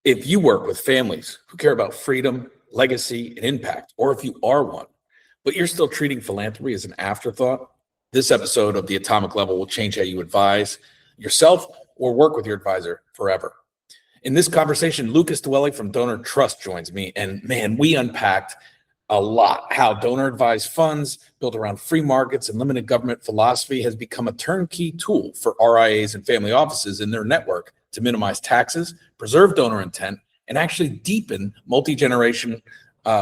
If you work with families who care about freedom, legacy, and impact, or if you are one, but you're still treating philanthropy as an afterthought, this episode of The Atomic Level will change how you advise yourself or work with your advisor forever. In this conversation, Lukas Dwelly from DonorsTrust joins me, and man, we unpacked a lot how donor-advised funds built around free markets and limited government philosophy has become a turnkey tool for RIAs and family offices in their network to minimize taxes, preserve donor intent, and actually deepen multi-generation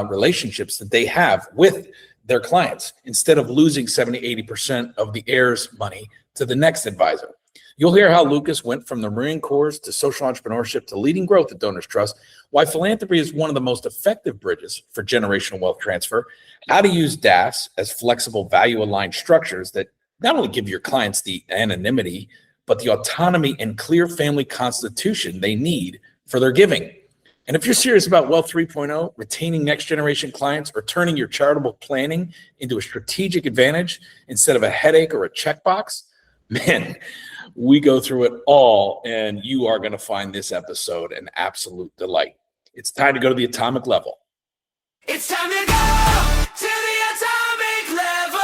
relationships that they have with their clients instead of losing 70-80% of the heirs' money to the next advisor. You'll hear how Lukas went from the Marine Corps to social entrepreneurship to leading growth at DonorsTrust, why philanthropy is one of the most effective bridges for generational wealth transfer, how to use DAFs as flexible value-aligned structures that not only give your clients the anonymity, but the autonomy and clear family constitution they need for their giving. And if you're serious about Wealth 3.0, retaining next generation clients, or turning your charitable planning into a strategic advantage instead of a headache or a checkbox, man, we go through it all, and you are going to find this episode an absolute delight. It's time to go to the atomic level. It's time to go to the atomic level.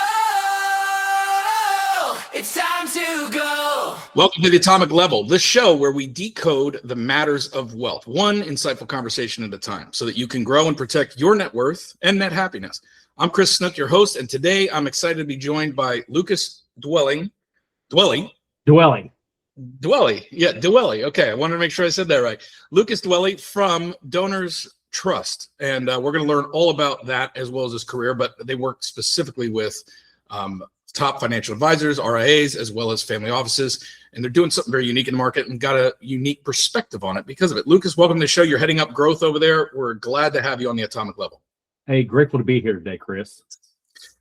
It's time to go. Welcome to the Atomic Level, the show where we decode the matters of wealth, one insightful conversation at a time, so that you can grow and protect your net worth and net happiness. I'm J Snook, your host, and today I'm excited to be joined by Lukas Dwelly. Yeah, Dwelly. Okay, I wanted to make sure I said that right. Lukas Dwelly from DonorsTrust, and we're going to learn all about that as well as his career, but they work specifically with top financial advisors, RIAs, as well as family offices, and they're doing something very unique in the market and got a unique perspective on it because of it. Lukas, welcome to the show. You're heading up growth over there. We're glad to have you on the Atomic Level. Hey, grateful to be here today, Chris.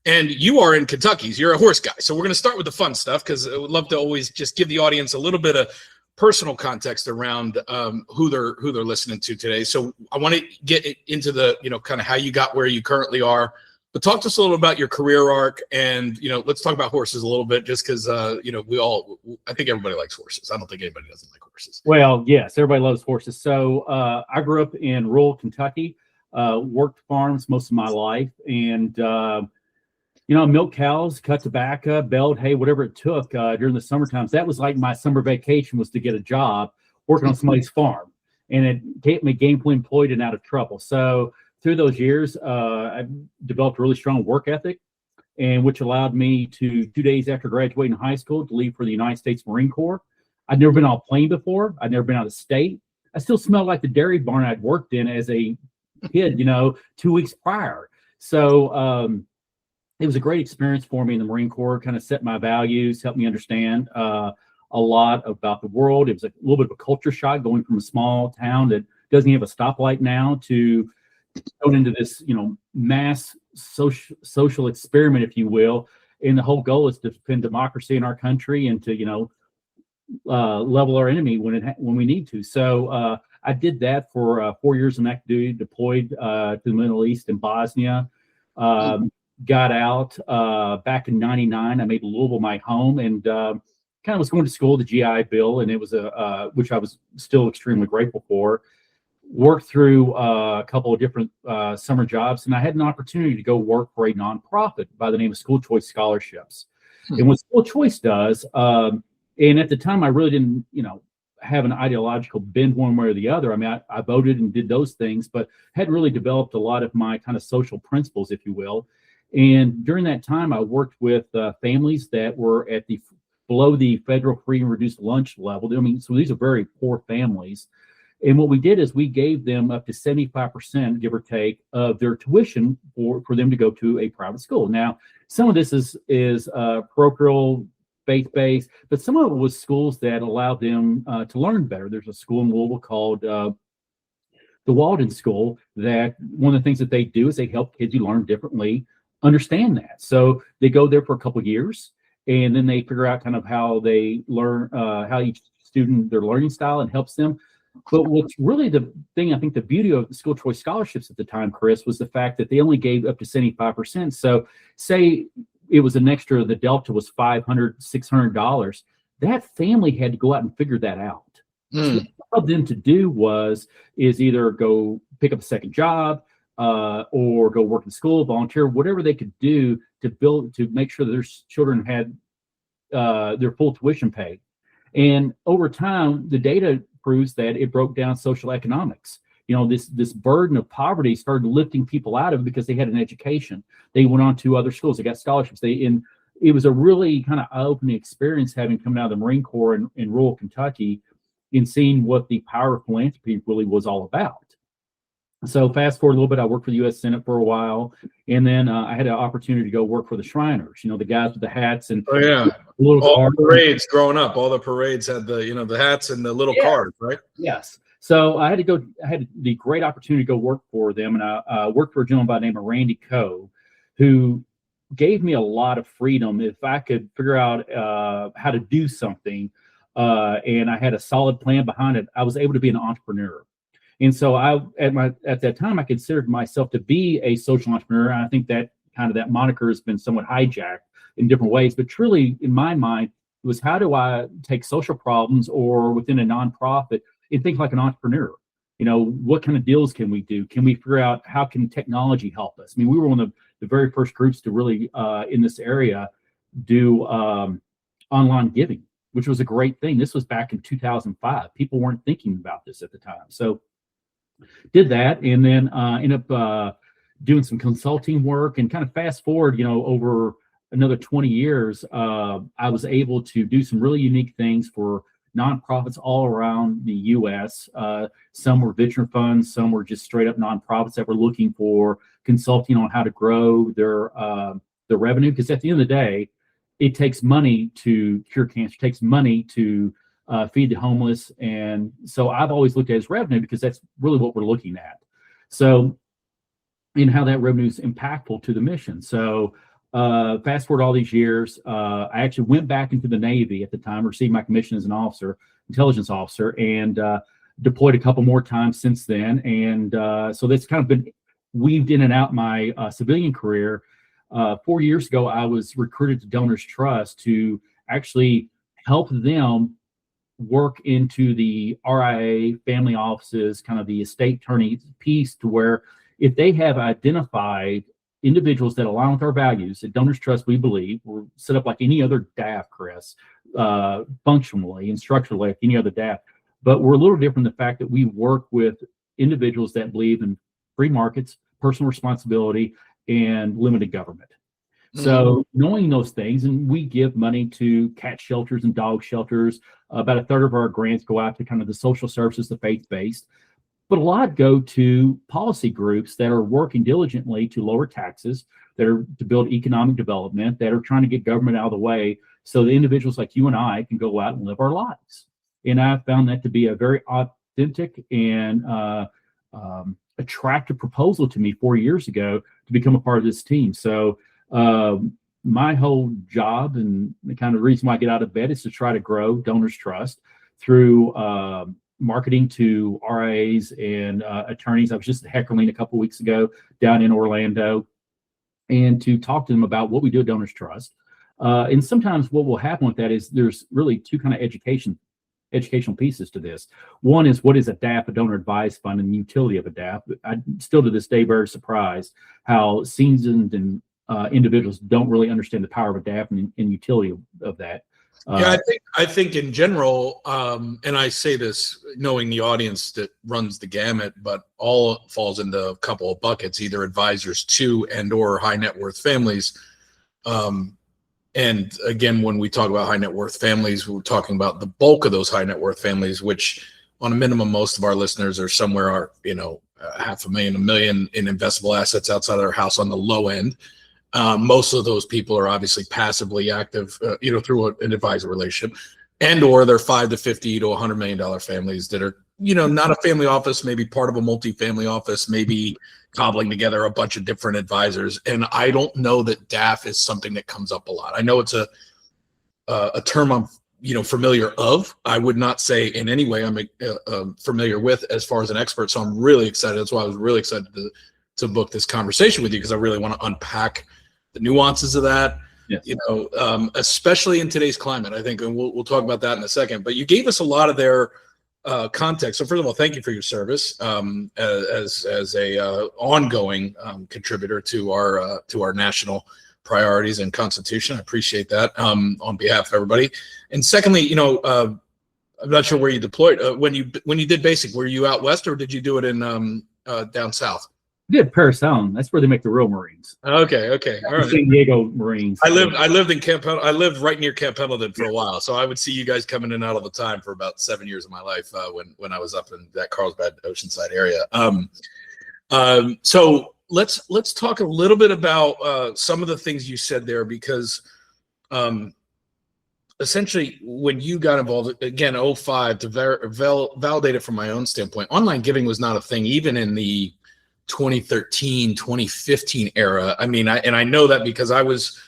And you are in Kentucky. You're a horse guy. So we're going to start with the fun stuff because I would love to always just give the audience a little bit of personal context around who they're listening to today. So I want to get into the, kind of how you got where you currently are. But talk to us a little about your career arc, and let's talk about horses a little bit, just because I think everybody likes horses. I don't think anybody doesn't like horses. Well, yes, everybody loves horses. So I grew up in rural Kentucky, worked farms most of my life, and milk cows, cut tobacco, baled hay, whatever it took during the summer times. That was like my summer vacation, was to get a job working on somebody's farm, and it kept me gainfully employed and out of trouble. So through those years, I developed a really strong work ethic, and which allowed me to, 2 days after graduating high school, to leave for the United States Marine Corps. I'd never been on a plane before. I'd never been out of state. I still smelled like the dairy barn I'd worked in as a kid, 2 weeks prior. So it was a great experience for me in the Marine Corps, kind of set my values, helped me understand a lot about the world. It was a little bit of a culture shock going from a small town that doesn't even have a stoplight now to going into this, mass social experiment, if you will. And the whole goal is to defend democracy in our country and to, level our enemy when we need to. So I did that for 4 years in active duty, deployed to the Middle East and Bosnia. Got out back in '99. I made Louisville my home, and kind of was going to school, the GI Bill, and it was which I was still extremely grateful for. Worked through a couple of different summer jobs, and I had an opportunity to go work for a nonprofit by the name of School Choice Scholarships. And what School Choice does, and at the time I really didn't, have an ideological bend one way or the other. I mean, I voted and did those things, but hadn't really developed a lot of my kind of social principles, if you will. And during that time, I worked with families that were at below the federal free and reduced lunch level. I mean, so these are very poor families. And what we did is we gave them up to 75%, give or take, of their tuition for them to go to a private school. Now, some of this is parochial, faith-based, but some of it was schools that allowed them to learn better. There's a school in Louisville called the Walden School that one of the things that they do is they help kids who learn differently understand that. So they go there for a couple of years, and then they figure out kind of how they learn, how each student, their learning style, and helps them. But what's really the thing, I think the beauty of the School Choice Scholarships at the time, Chris, was the fact that they only gave up to 75%. So say it was an extra, the delta was $500, $600. That family had to go out and figure that out. So what I told them to do is either go pick up a second job, or go work in school, volunteer, whatever they could do to make sure that their children had their full tuition paid. And over time, the data proves that it broke down social economics. This burden of poverty started lifting people out of it because they had an education. They went on to other schools. They got scholarships. It was a really kind of eye-opening experience having come out of the Marine Corps in rural Kentucky and seeing what the power of philanthropy really was all about. So fast forward a little bit, I worked for the U.S. Senate for a while, and then I had an opportunity to go work for the Shriners. The guys with the hats and all the parades growing up. All the parades had the hats and the little cards, right? Yes. So I had the great opportunity to go work for them, and I worked for a gentleman by the name of Randy Coe, who gave me a lot of freedom if I could figure out how to do something, and I had a solid plan behind it. I was able to be an entrepreneur. And so at that time, I considered myself to be a social entrepreneur. And I think that moniker has been somewhat hijacked in different ways. But truly, in my mind, it was how do I take social problems or within a nonprofit and think like an entrepreneur? What kind of deals can we do? Can we figure out how can technology help us? I mean, we were one of the very first groups to really, in this area, do online giving, which was a great thing. This was back in 2005. People weren't thinking about this at the time. So did that, and then ended up doing some consulting work, and kind of fast forward, over another 20 years, I was able to do some really unique things for nonprofits all around the U.S. Some were venture funds, some were just straight up nonprofits that were looking for consulting on how to grow their revenue. Because at the end of the day, it takes money to cure cancer, it takes money to feed the homeless. And so I've always looked at it as revenue because that's really what we're looking at. So, and how that revenue is impactful to the mission. So fast forward all these years, I actually went back into the Navy at the time, received my commission as an officer, intelligence officer, and deployed a couple more times since then. And so that's kind of been weaved in and out my civilian career. 4 years ago, I was recruited to DonorsTrust to actually help them work into the RIA family offices, kind of the estate attorney piece, to where if they have identified individuals that align with our values at DonorsTrust, we believe we're set up like any other DAF, Chris, functionally and structurally like any other DAF. But we're a little different in the fact that we work with individuals that believe in free markets, personal responsibility, and limited government. So knowing those things, and we give money to cat shelters and dog shelters. About a third of our grants go out to kind of the social services, the faith-based, but a lot go to policy groups that are working diligently to lower taxes, that are to build economic development, that are trying to get government out of the way so the individuals like you and I can go out and live our lives. And I found that to be a very authentic and attractive proposal to me 4 years ago to become a part of this team. So my whole job and the kind of reason why I get out of bed is to try to grow DonorsTrust through marketing to RIAs and attorneys. I was just heckling a couple of weeks ago down in Orlando, and to talk to them about what we do at DonorsTrust. And sometimes what will happen with that is there's really two kind of educational pieces to this. One is, what is a DAF, a donor advised fund, and the utility of a DAF. I'm still to this day very surprised how seasoned and individuals don't really understand the power of a DAF and utility of that. I think in general, and I say this knowing the audience that runs the gamut, but all falls into a couple of buckets, either advisors to and or high net worth families. And again, when we talk about high net worth families, we're talking about the bulk of those high net worth families, which on a minimum, most of our listeners are somewhere, $500,000, $1 million in investable assets outside of their house on the low end. Most of those people are obviously passively active, through an advisor relationship, and or they're $5 to $50 to $100 million families that are, not a family office, maybe part of a multi-family office, maybe cobbling together a bunch of different advisors. And I don't know that DAF is something that comes up a lot. I know it's a term I'm, familiar of. I would not say in any way I'm familiar with as far as an expert. So I'm really excited. That's why I was really excited to book this conversation with you, because I really want to unpack the nuances of that, yes. Especially in today's climate, I think, and we'll talk about that in a second. But you gave us a lot of their context. So first of all, thank you for your service as a ongoing contributor to our national priorities and constitution. I appreciate that on behalf of everybody. And secondly, I'm not sure where you deployed when you did basic. Were you out west or did you do it in down south? Yeah, Paris Island. That's where they make the real Marines. Okay, all right. San Diego Marines. I lived in Camp Pendleton. I lived right near Camp Pendleton for a while, so I would see you guys coming in and out all the time for about 7 years of my life when I was up in that Carlsbad Oceanside area. So let's talk a little bit about some of the things you said there, because essentially when you got involved, again, 05, to validate it from my own standpoint, online giving was not a thing even in the 2013, 2015 era. I mean, I know that because I was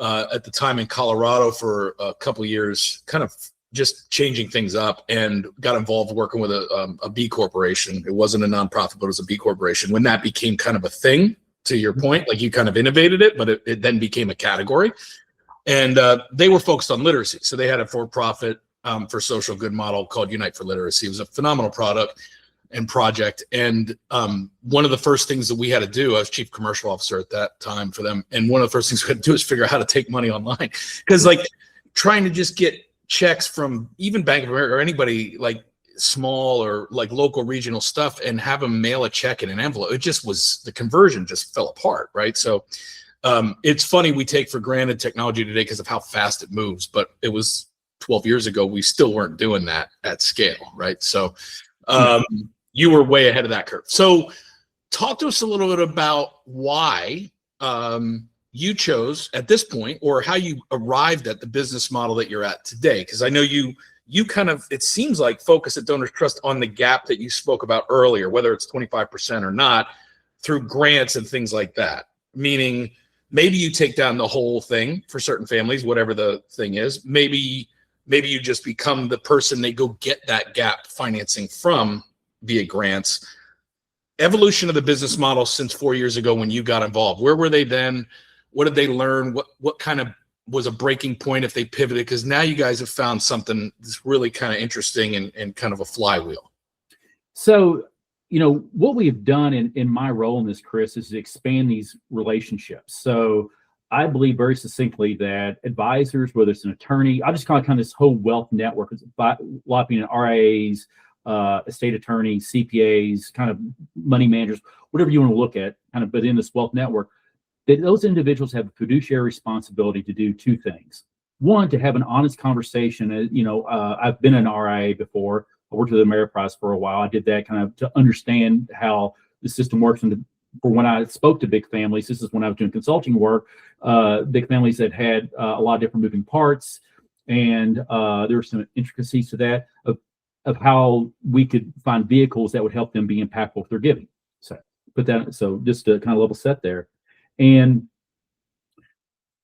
at the time in Colorado for a couple of years, kind of just changing things up, and got involved working with a B corporation. It wasn't a nonprofit, but it was a B corporation. When that became kind of a thing, to your point, like you kind of innovated it, but it then became a category. And they were focused on literacy. So they had a for-profit for social good model called Unite for Literacy. It was a phenomenal product and project. And one of the first things that we had to do, I was chief commercial officer at that time for them, and one of the first things we had to do is figure out how to take money online. Because like trying to just get checks from even Bank of America or anybody like small or like local regional stuff and have them mail a check in an envelope, it just was, the conversion just fell apart, right? So it's funny, we take for granted technology today because of how fast it moves, but it was 12 years ago, we still weren't doing that at scale, right? So you were way ahead of that curve. So talk to us a little bit about why you chose at this point, or how you arrived at the business model that you're at today. Because I know you kind of, it seems like, focus at DonorsTrust on the gap that you spoke about earlier, whether it's 25% or not, through grants and things like that. Meaning maybe you take down the whole thing for certain families, whatever the thing is. Maybe you just become the person they go get that gap financing from via grants. Evolution of the business model since 4 years ago when you got involved. Where were they then? What did they learn? What kind of was a breaking point if they pivoted? Because now you guys have found something that's really kind of interesting and kind of a flywheel. So, what we've done in my role in this, Chris, is to expand these relationships. So I believe very succinctly that advisors, whether it's an attorney, I just call it kind of this whole wealth network, a lot being RIAs, estate attorneys, CPAs, kind of money managers, whatever you want to look at, kind of, but in this wealth network, that those individuals have a fiduciary responsibility to do two things. One, to have an honest conversation. I've been an RIA before. I worked with Ameriprise for a while. I did that kind of to understand how the system works. And for when I spoke to big families, this is when I was doing consulting work, big families that had a lot of different moving parts. And there were some intricacies to that of how we could find vehicles that would help them be impactful with their giving. So just to kind of level set there. And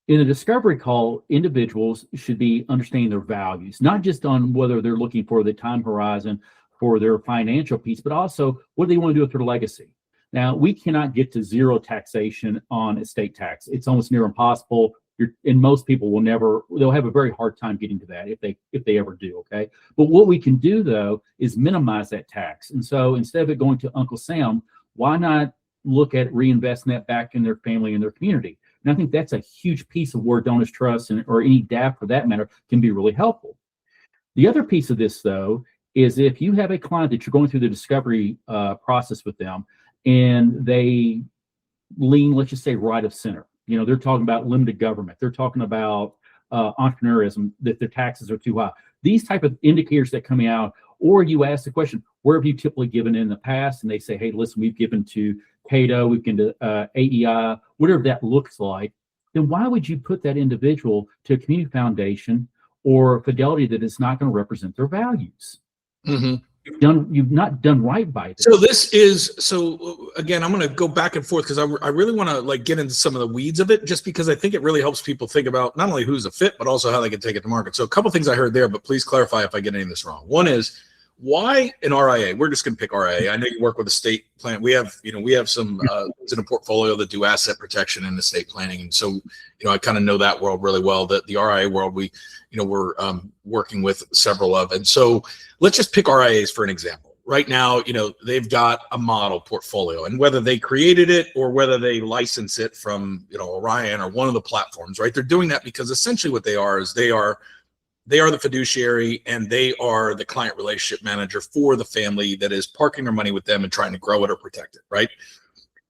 in a discovery call, individuals should be understanding their values, not just on whether they're looking for the time horizon for their financial piece, but also what do they want to do with their legacy. Now, we cannot get to zero taxation on estate tax. It's almost near impossible. And most people they'll have a very hard time getting to that if they ever do, okay? But what we can do, though, is minimize that tax. And so instead of it going to Uncle Sam, why not look at reinvesting that back in their family and their community? And I think that's a huge piece of where DonorsTrust or any DAF for that matter can be really helpful. The other piece of this, though, is if you have a client that you're going through the discovery process with them and they lean, let's just say, right of center. They're talking about limited government. They're talking about entrepreneurism, that their taxes are too high. These type of indicators that come out, or you ask the question, where have you typically given in the past? And they say, hey, listen, we've given to Cato, we've given to AEI, whatever that looks like. Then why would you put that individual to a community foundation or Fidelity that is not going to represent their values? Mm-hmm. You've not done right by them. So again, I'm going to go back and forth because I really want to get into some of the weeds of it, just because I think it really helps people think about not only who's a fit, but also how they can take it to market. So a couple things I heard there, but please clarify if I get any of this wrong. One is, why an RIA? We're just going to pick RIA. I know you work with estate plan. We have some in a portfolio that do asset protection and estate planning. And so, I kind of know that world really well. That the RIA world, we're working with several of. And so let's just pick RIAs for an example. Right now, they've got a model portfolio, and whether they created it or whether they license it from, Orion or one of the platforms, right? They're doing that because essentially what they are is they are the fiduciary and they are the client relationship manager for the family that is parking their money with them and trying to grow it or protect it, right?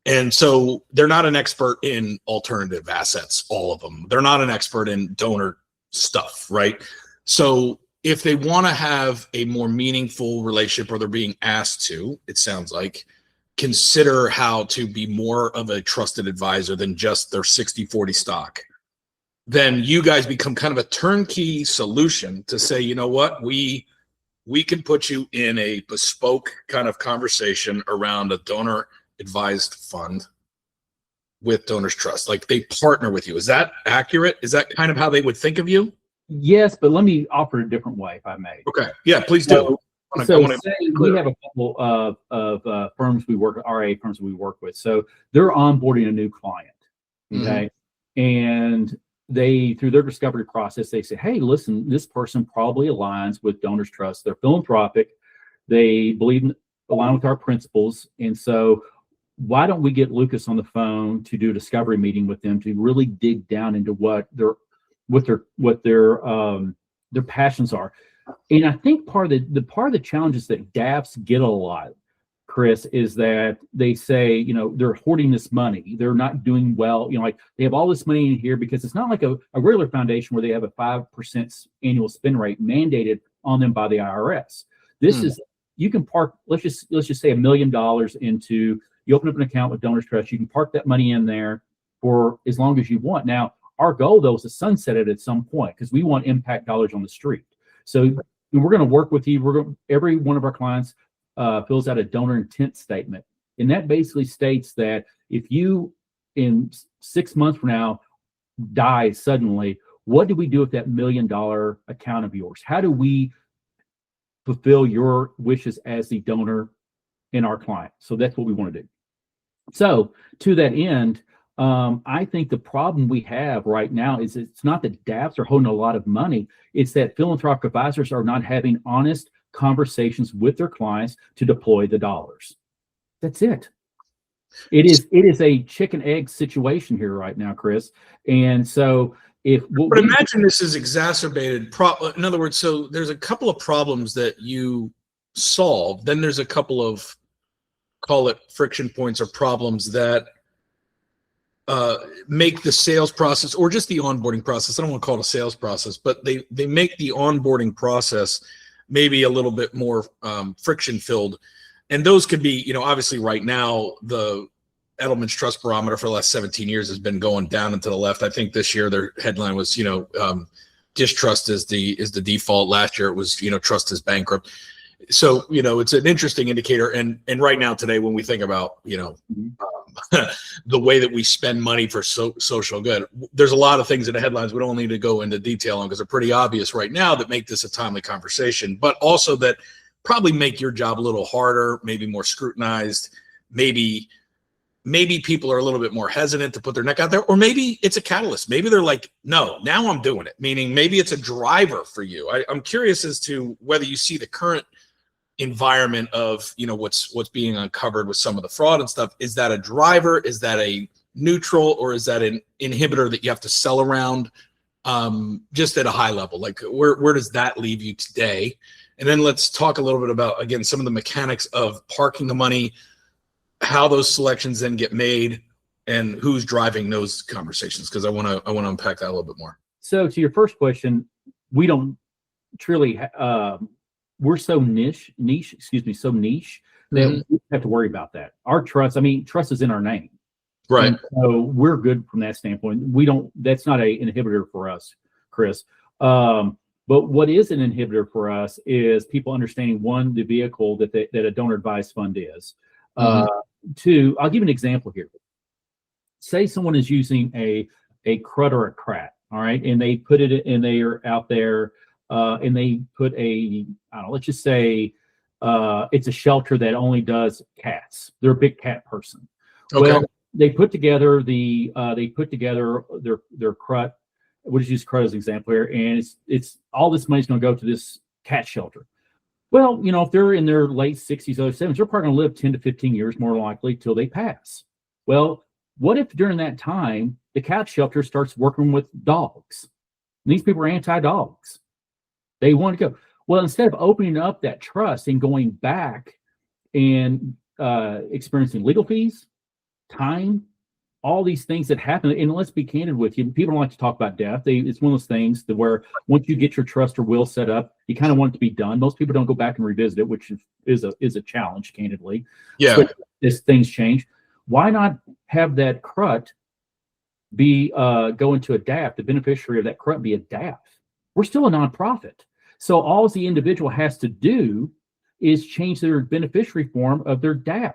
And so they're not an expert in alternative assets, all of them. They're not an expert in donor stuff, right? So if they want to have a more meaningful relationship, or they're being asked to, it sounds like, consider how to be more of a trusted advisor than just their 60-40 stock, then you guys become kind of a turnkey solution to say, you know what, we can put you in a bespoke kind of conversation around a donor advised fund with DonorsTrust. Like, they partner with you. Is that accurate? Is that kind of how they would think of you? Yes, but let me offer a different way, if I may. Okay. Yeah, please do. So say we have a couple of firms we work, RIA firms we work with. So they're onboarding a new client, okay? And they, through their discovery process, they say, hey, listen, this person probably aligns with DonorsTrust. They're philanthropic. They align with our principles. And so why don't we get Lukas on the phone to do a discovery meeting with them to really dig down into what their passions are. And I think part of the challenges that DAFs get a lot, Chris, is that they say, they're hoarding this money. They're not doing well. Like, they have all this money in here because it's not like a regular foundation where they have a 5% annual spend rate mandated on them by the IRS. This is, you can park, let's just say $1 million into, you open up an account with DonorsTrust, you can park that money in there for as long as you want. Now, our goal, though, is to sunset it at some point because we want impact dollars on the street. So we're going to work with you. Every one of our clients fills out a donor intent statement. And that basically states that if you, in 6 months from now, die suddenly, what do we do with that $1 million account of yours? How do we fulfill your wishes as the donor in our client? So that's what we want to do. So to that end, I think the problem we have right now is it's not that DAFs are holding a lot of money. It's that philanthropic advisors are not having honest conversations with their clients to deploy the dollars. That's it. It is a chicken egg situation here right now, Chris. And so but imagine this is exacerbated. In other words, so there's a couple of problems that you solve. Then there's a couple of, call it friction points or problems that make the sales process, or just the onboarding process. I don't want to call it a sales process, but they make the onboarding process maybe a little bit more friction filled. And those could be, obviously right now, the Edelman's Trust Barometer for the last 17 years has been going down and to the left. I think this year their headline was, distrust is the default. Last year it was, trust is bankrupt. So, it's an interesting indicator. And right now today, when we think about, the way that we spend money for social good, there's a lot of things in the headlines we don't need to go into detail on because they're pretty obvious right now that make this a timely conversation, but also that probably make your job a little harder, maybe more scrutinized, maybe people are a little bit more hesitant to put their neck out there, or maybe it's a catalyst. Maybe they're like, no, now I'm doing it. Meaning maybe it's a driver for you. I'm curious as to whether you see the current environment of, what's being uncovered with some of the fraud and stuff. Is that a driver? Is that a neutral? Or is that an inhibitor that you have to sell around, just at a high level? Like, where does that leave you today? And then let's talk a little bit about, again, some of the mechanics of parking the money, how those selections then get made, and who's driving those conversations. Because I want to unpack that a little bit more. So to your first question, we don't truly we're so niche that we don't have to worry about that. Our trust, trust is in our name. Right. And so we're good from that standpoint. That's not an inhibitor for us, Chris. But what is an inhibitor for us is people understanding, one, the vehicle that a donor advised fund is. Two, I'll give you an example here. Say someone is using a CRUD or a CRAT, all right, and they put it in, they are out there, and they put let's just say it's a shelter that only does cats. They're a big cat person. Okay. Well, they put together their CRUT. We'll just use CRUT as an example here, and it's all this money's going to go to this cat shelter. Well, if they're in their late 60s, early 70s, they're probably going to live 10 to 15 years more likely till they pass. Well, what if during that time the cat shelter starts working with dogs? And these people are anti-dogs. They want to go. Well, instead of opening up that trust and going back and experiencing legal fees, time, all these things that happen, and let's be candid with you, people don't like to talk about death. It's one of those things that where once you get your trust or will set up, you kind of want it to be done. Most people don't go back and revisit it, which is a challenge, candidly. Yeah. But as things change, why not have that CRUT be go into a DAF, the beneficiary of that CRUT be a DAF? We're still a nonprofit. So all the individual has to do is change their beneficiary form of their DAF.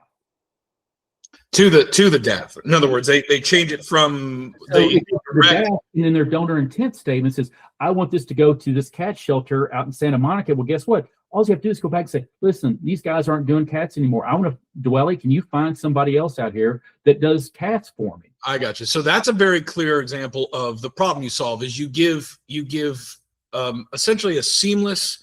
To the DAF. In other words, they change it from the DAF, and in their donor intent statement says, I want this to go to this cat shelter out in Santa Monica. Well, guess what? All you have to do is go back and say, listen, these guys aren't doing cats anymore. I want to, Dwelly, can you find somebody else out here that does cats for me? I got you. So that's a very clear example of the problem you solve is you give essentially a seamless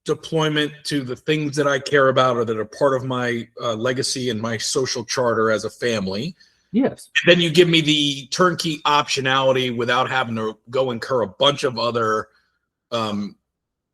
deployment to the things that I care about or that are part of my legacy and my social charter as a family. Yes. And then you give me the turnkey optionality without having to go incur a bunch of other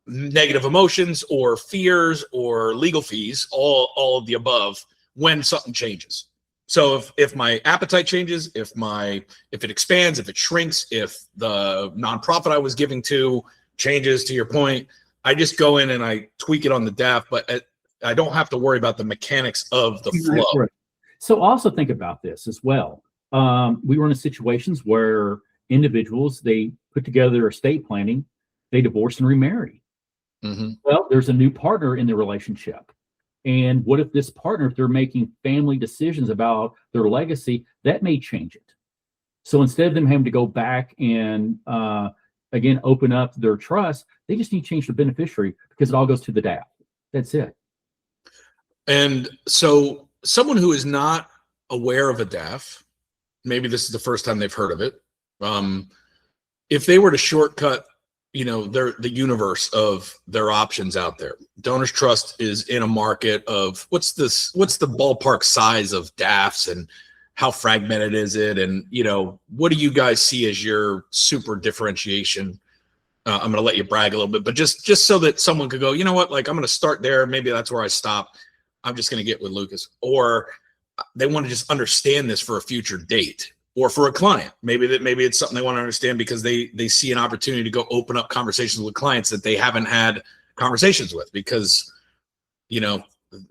negative emotions or fears or legal fees, all of the above when something changes. So if my appetite changes, if it expands, if it shrinks, if the nonprofit I was giving to changes, to your point, I just go in and I tweak it on the DAF, but I don't have to worry about the mechanics of the flow. Right. So also think about this as well. We run in situations where individuals, they put together their estate planning, they divorce and remarry. Mm-hmm. Well, there's a new partner in the relationship. And what if this partner, if they're making family decisions about their legacy, that may change it. So instead of them having to go back and again, open up their trust, they just need to change the beneficiary because it all goes to the DAF. That's it. And so someone who is not aware of a DAF, maybe this is the first time they've heard of it. If they were to shortcut, the universe of their options out there, DonorsTrust is in a market of what's the ballpark size of DAFs and how fragmented is it? And, what do you guys see as your super differentiation? I'm going to let you brag a little bit, but just so that someone could go, you know what, like I'm going to start there. Maybe that's where I stop. I'm just going to get with Lukas. Or they want to just understand this for a future date or for a client. Maybe it's something they want to understand because they see an opportunity to go open up conversations with clients that they haven't had conversations with because,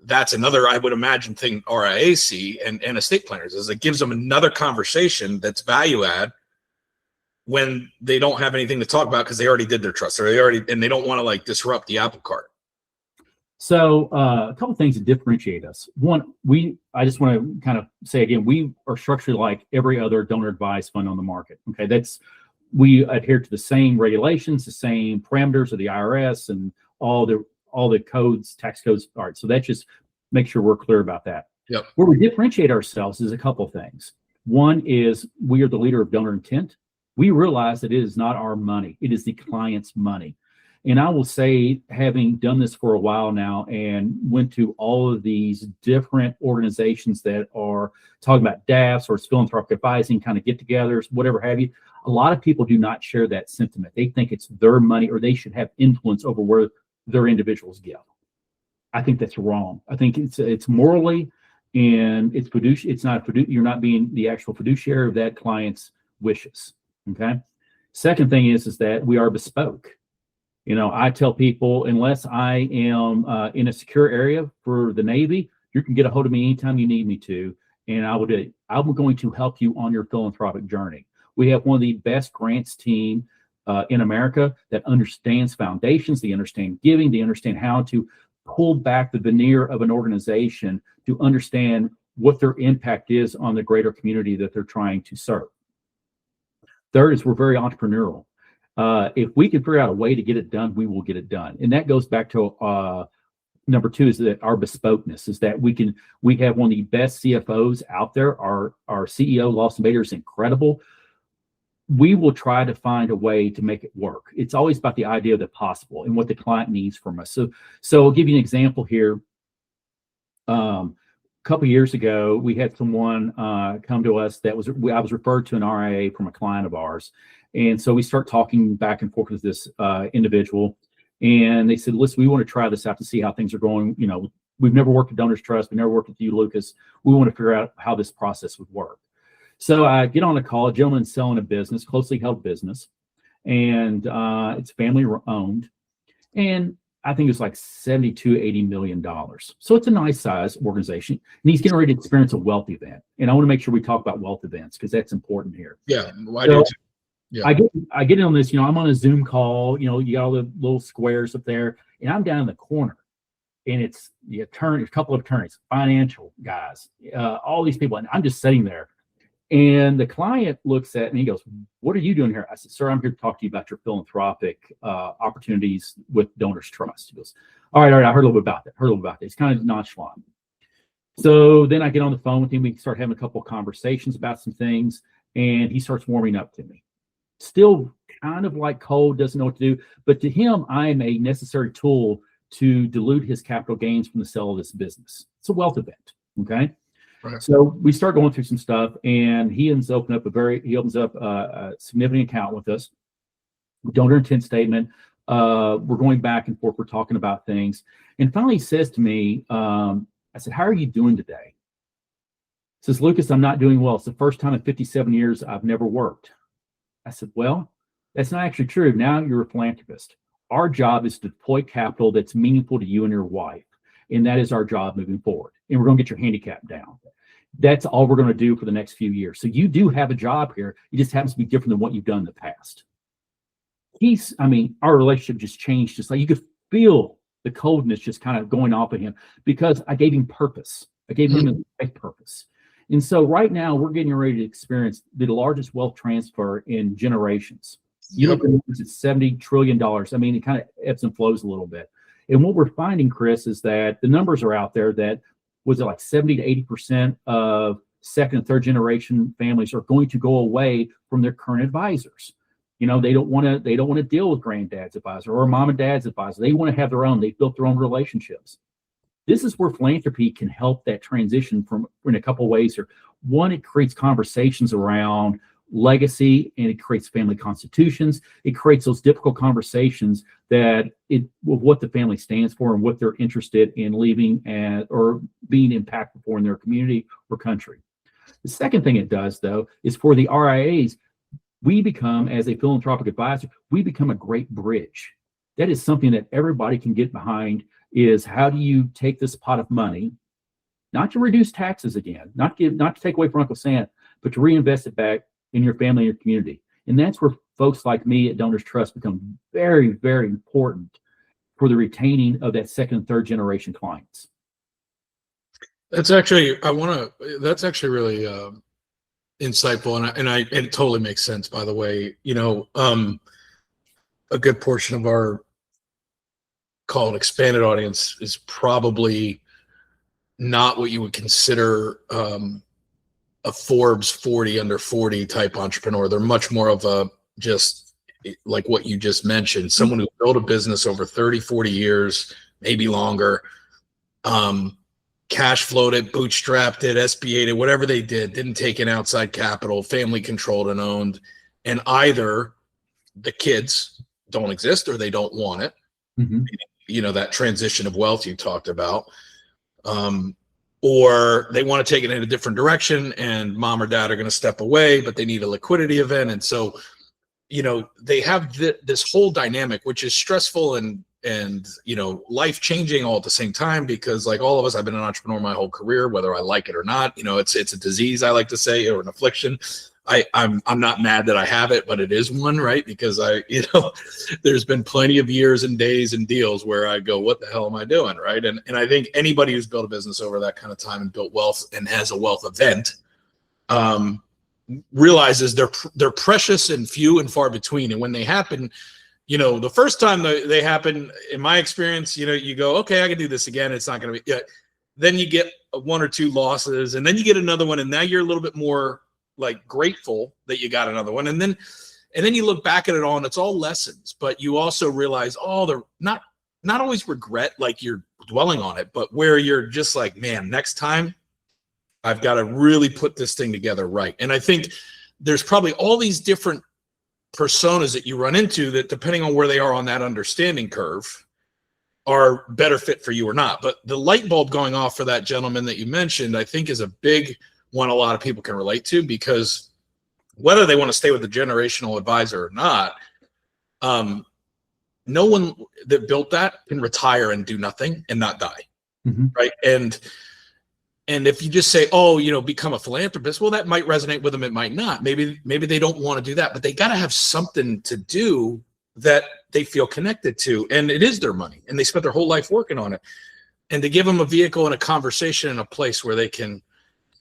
that's another, I would imagine, thing RIAs see and estate planners is it gives them another conversation that's value add when they don't have anything to talk about because they already did their trust or they don't want to disrupt the apple cart. So a couple of things that differentiate us. One, I just want to kind of say again, we are structured like every other donor advised fund on the market. Okay, we adhere to the same regulations, the same parameters of the IRS and all the codes, tax codes. All right, so that just make sure we're clear about that. Yep. Where we differentiate ourselves is a couple of things. One is we are the leader of donor intent. We realize that it is not our money; it is the client's money. And I will say, having done this for a while now and went to all of these different organizations that are talking about DAFs or philanthropic advising, kind of get-togethers, whatever have you, a lot of people do not share that sentiment. They think it's their money or they should have influence over where their individuals give. I think that's wrong. I think it's morally and it's fiduciary. It's not you're not being the actual fiduciary of that client's wishes. Okay. Second thing is that we are bespoke. I tell people, unless I am in a secure area for the Navy, you can get a hold of me anytime you need me to, and I'm going to help you on your philanthropic journey. We have one of the best grants team in America that understands foundations, they understand giving, they understand how to pull back the veneer of an organization to understand what their impact is on the greater community that they're trying to serve. Third is we're very entrepreneurial. If we can figure out a way to get it done, we will get it done. And that goes back to Number two is that our bespokeness is that we have one of the best CFOs out there. Our CEO, Lawson Bader, is incredible. We will try to find a way to make it work. It's always about the idea of the possible and what the client needs from us. So I'll give you an example here. A couple of years ago, we had someone come to us I was referred to an RIA from a client of ours. And so we start talking back and forth with this individual. And they said, listen, we want to try this out to see how things are going. You know, we've never worked with DonorsTrust. We've never worked with you, Lukas. We want to figure out how this process would work. So I get on a call, a gentleman selling a business, closely held business, and it's family owned. And I think it's like $80 million. So it's a nice size organization. And he's getting ready to experience a wealth event. And I want to make sure we talk about wealth events because that's important here. Yeah, I do too. Yeah. I get in on this, I'm on a Zoom call, you got all the little squares up there, and I'm down in the corner, and it's the attorney, a couple of attorneys, financial guys, all these people, and I'm just sitting there. And the client looks at me, he goes, "What are you doing here?" I said, "Sir, I'm here to talk to you about your philanthropic opportunities with DonorsTrust." He goes, all right, I heard a little bit about that. It's kind of nonchalant. So then I get on the phone with him. We start having a couple of conversations about some things, and he starts warming up to me. Still kind of like cold, doesn't know what to do. But to him, I am a necessary tool to dilute his capital gains from the sale of this business. It's a wealth event, okay? Right. So we start going through some stuff, and he opens up a significant account with us. Donor intent statement. We're going back and forth. We're talking about things. And finally he says to me, I said, "How are you doing today?" He says, "Lukas, I'm not doing well. It's the first time in 57 years I've never worked." I said, "Well, that's not actually true. Now you're a philanthropist. Our job is to deploy capital that's meaningful to you and your wife. And that is our job moving forward. And we're going to get your handicap down. That's all we're going to do for the next few years. So you do have a job here. It just happens to be different than what you've done in the past." Our relationship just changed. Just like you could feel the coldness just kind of going off of him because I gave him purpose. I gave him a purpose. And so right now we're getting ready to experience the largest wealth transfer in generations. You look at it, it's $70 trillion. It kind of ebbs and flows a little bit. And what we're finding, Chris, is that the numbers are out there that was it like 70 to 80% of second and third generation families are going to go away from their current advisors. They don't want to deal with granddad's advisor or mom and dad's advisor. They want to have their own. They've built their own relationships. This is where philanthropy can help that transition in a couple of ways here. One, it creates conversations around legacy, and it creates family constitutions. It creates those difficult conversations that what the family stands for and what they're interested in leaving or being impactful for in their community or country. The second thing it does, though, is for the RIAs, we become, as a philanthropic advisor, we become a great bridge. That is something that everybody can get behind. Is how do you take this pot of money, not to reduce taxes again, not to take away from Uncle Sam, but to reinvest it back in your family and your community. And that's where folks like me at DonorsTrust become very, very important for the retaining of that second and third generation clients. That's actually really insightful, and it totally makes sense. By the way, a good portion of our call an expanded audience is probably not what you would consider a Forbes 40 under 40 type entrepreneur. They're much more of a, just like what you just mentioned, someone who built a business over 30, 40 years, maybe longer, cash flowed it, bootstrapped it, SBA'd it, whatever they did, didn't take in outside capital, family controlled and owned. And either the kids don't exist or they don't want it. Mm-hmm. That transition of wealth you talked about, or they want to take it in a different direction and mom or dad are going to step away, but they need a liquidity event. And so, they have this whole dynamic, which is stressful and life changing all at the same time, because like all of us, I've been an entrepreneur my whole career, whether I like it or not. It's a disease, I like to say, or an affliction. I'm not mad that I have it, but it is one, right? Because there's been plenty of years and days and deals where I go, what the hell am I doing, right? And I think anybody who's built a business over that kind of time and built wealth and has a wealth event realizes they're precious and few and far between. And when they happen, you know, the first time they happen, in my experience, you know, you go, okay, I can do this again. It's not going to be, yeah. Then you get 1 or 2 losses, and then you get another one. And now you're a little bit more like grateful that you got another one. And then you look back at it all and it's all lessons, but you also realize, oh, they're not always regret, like you're dwelling on it, but where you're just like, man, next time I've got to really put this thing together right. And I think there's probably all these different personas that you run into that, depending on where they are on that understanding curve, are better fit for you or not. But the light bulb going off for that gentleman that you mentioned, I think, is a big one a lot of people can relate to, because whether they want to stay with the generational advisor or not, no one that built that can retire and do nothing and not die. Mm-hmm. Right. And if you just say, oh, you know, become a philanthropist, well, that might resonate with them. It might not. Maybe they don't want to do that, but they got to have something to do that they feel connected to. And it is their money, and they spent their whole life working on it. And to give them a vehicle and a conversation and a place where they can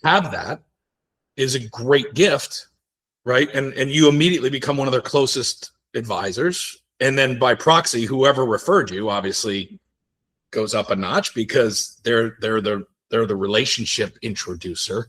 have that is a great gift. Right. And you immediately become one of their closest advisors. And then by proxy, whoever referred you obviously goes up a notch, because they're the relationship introducer.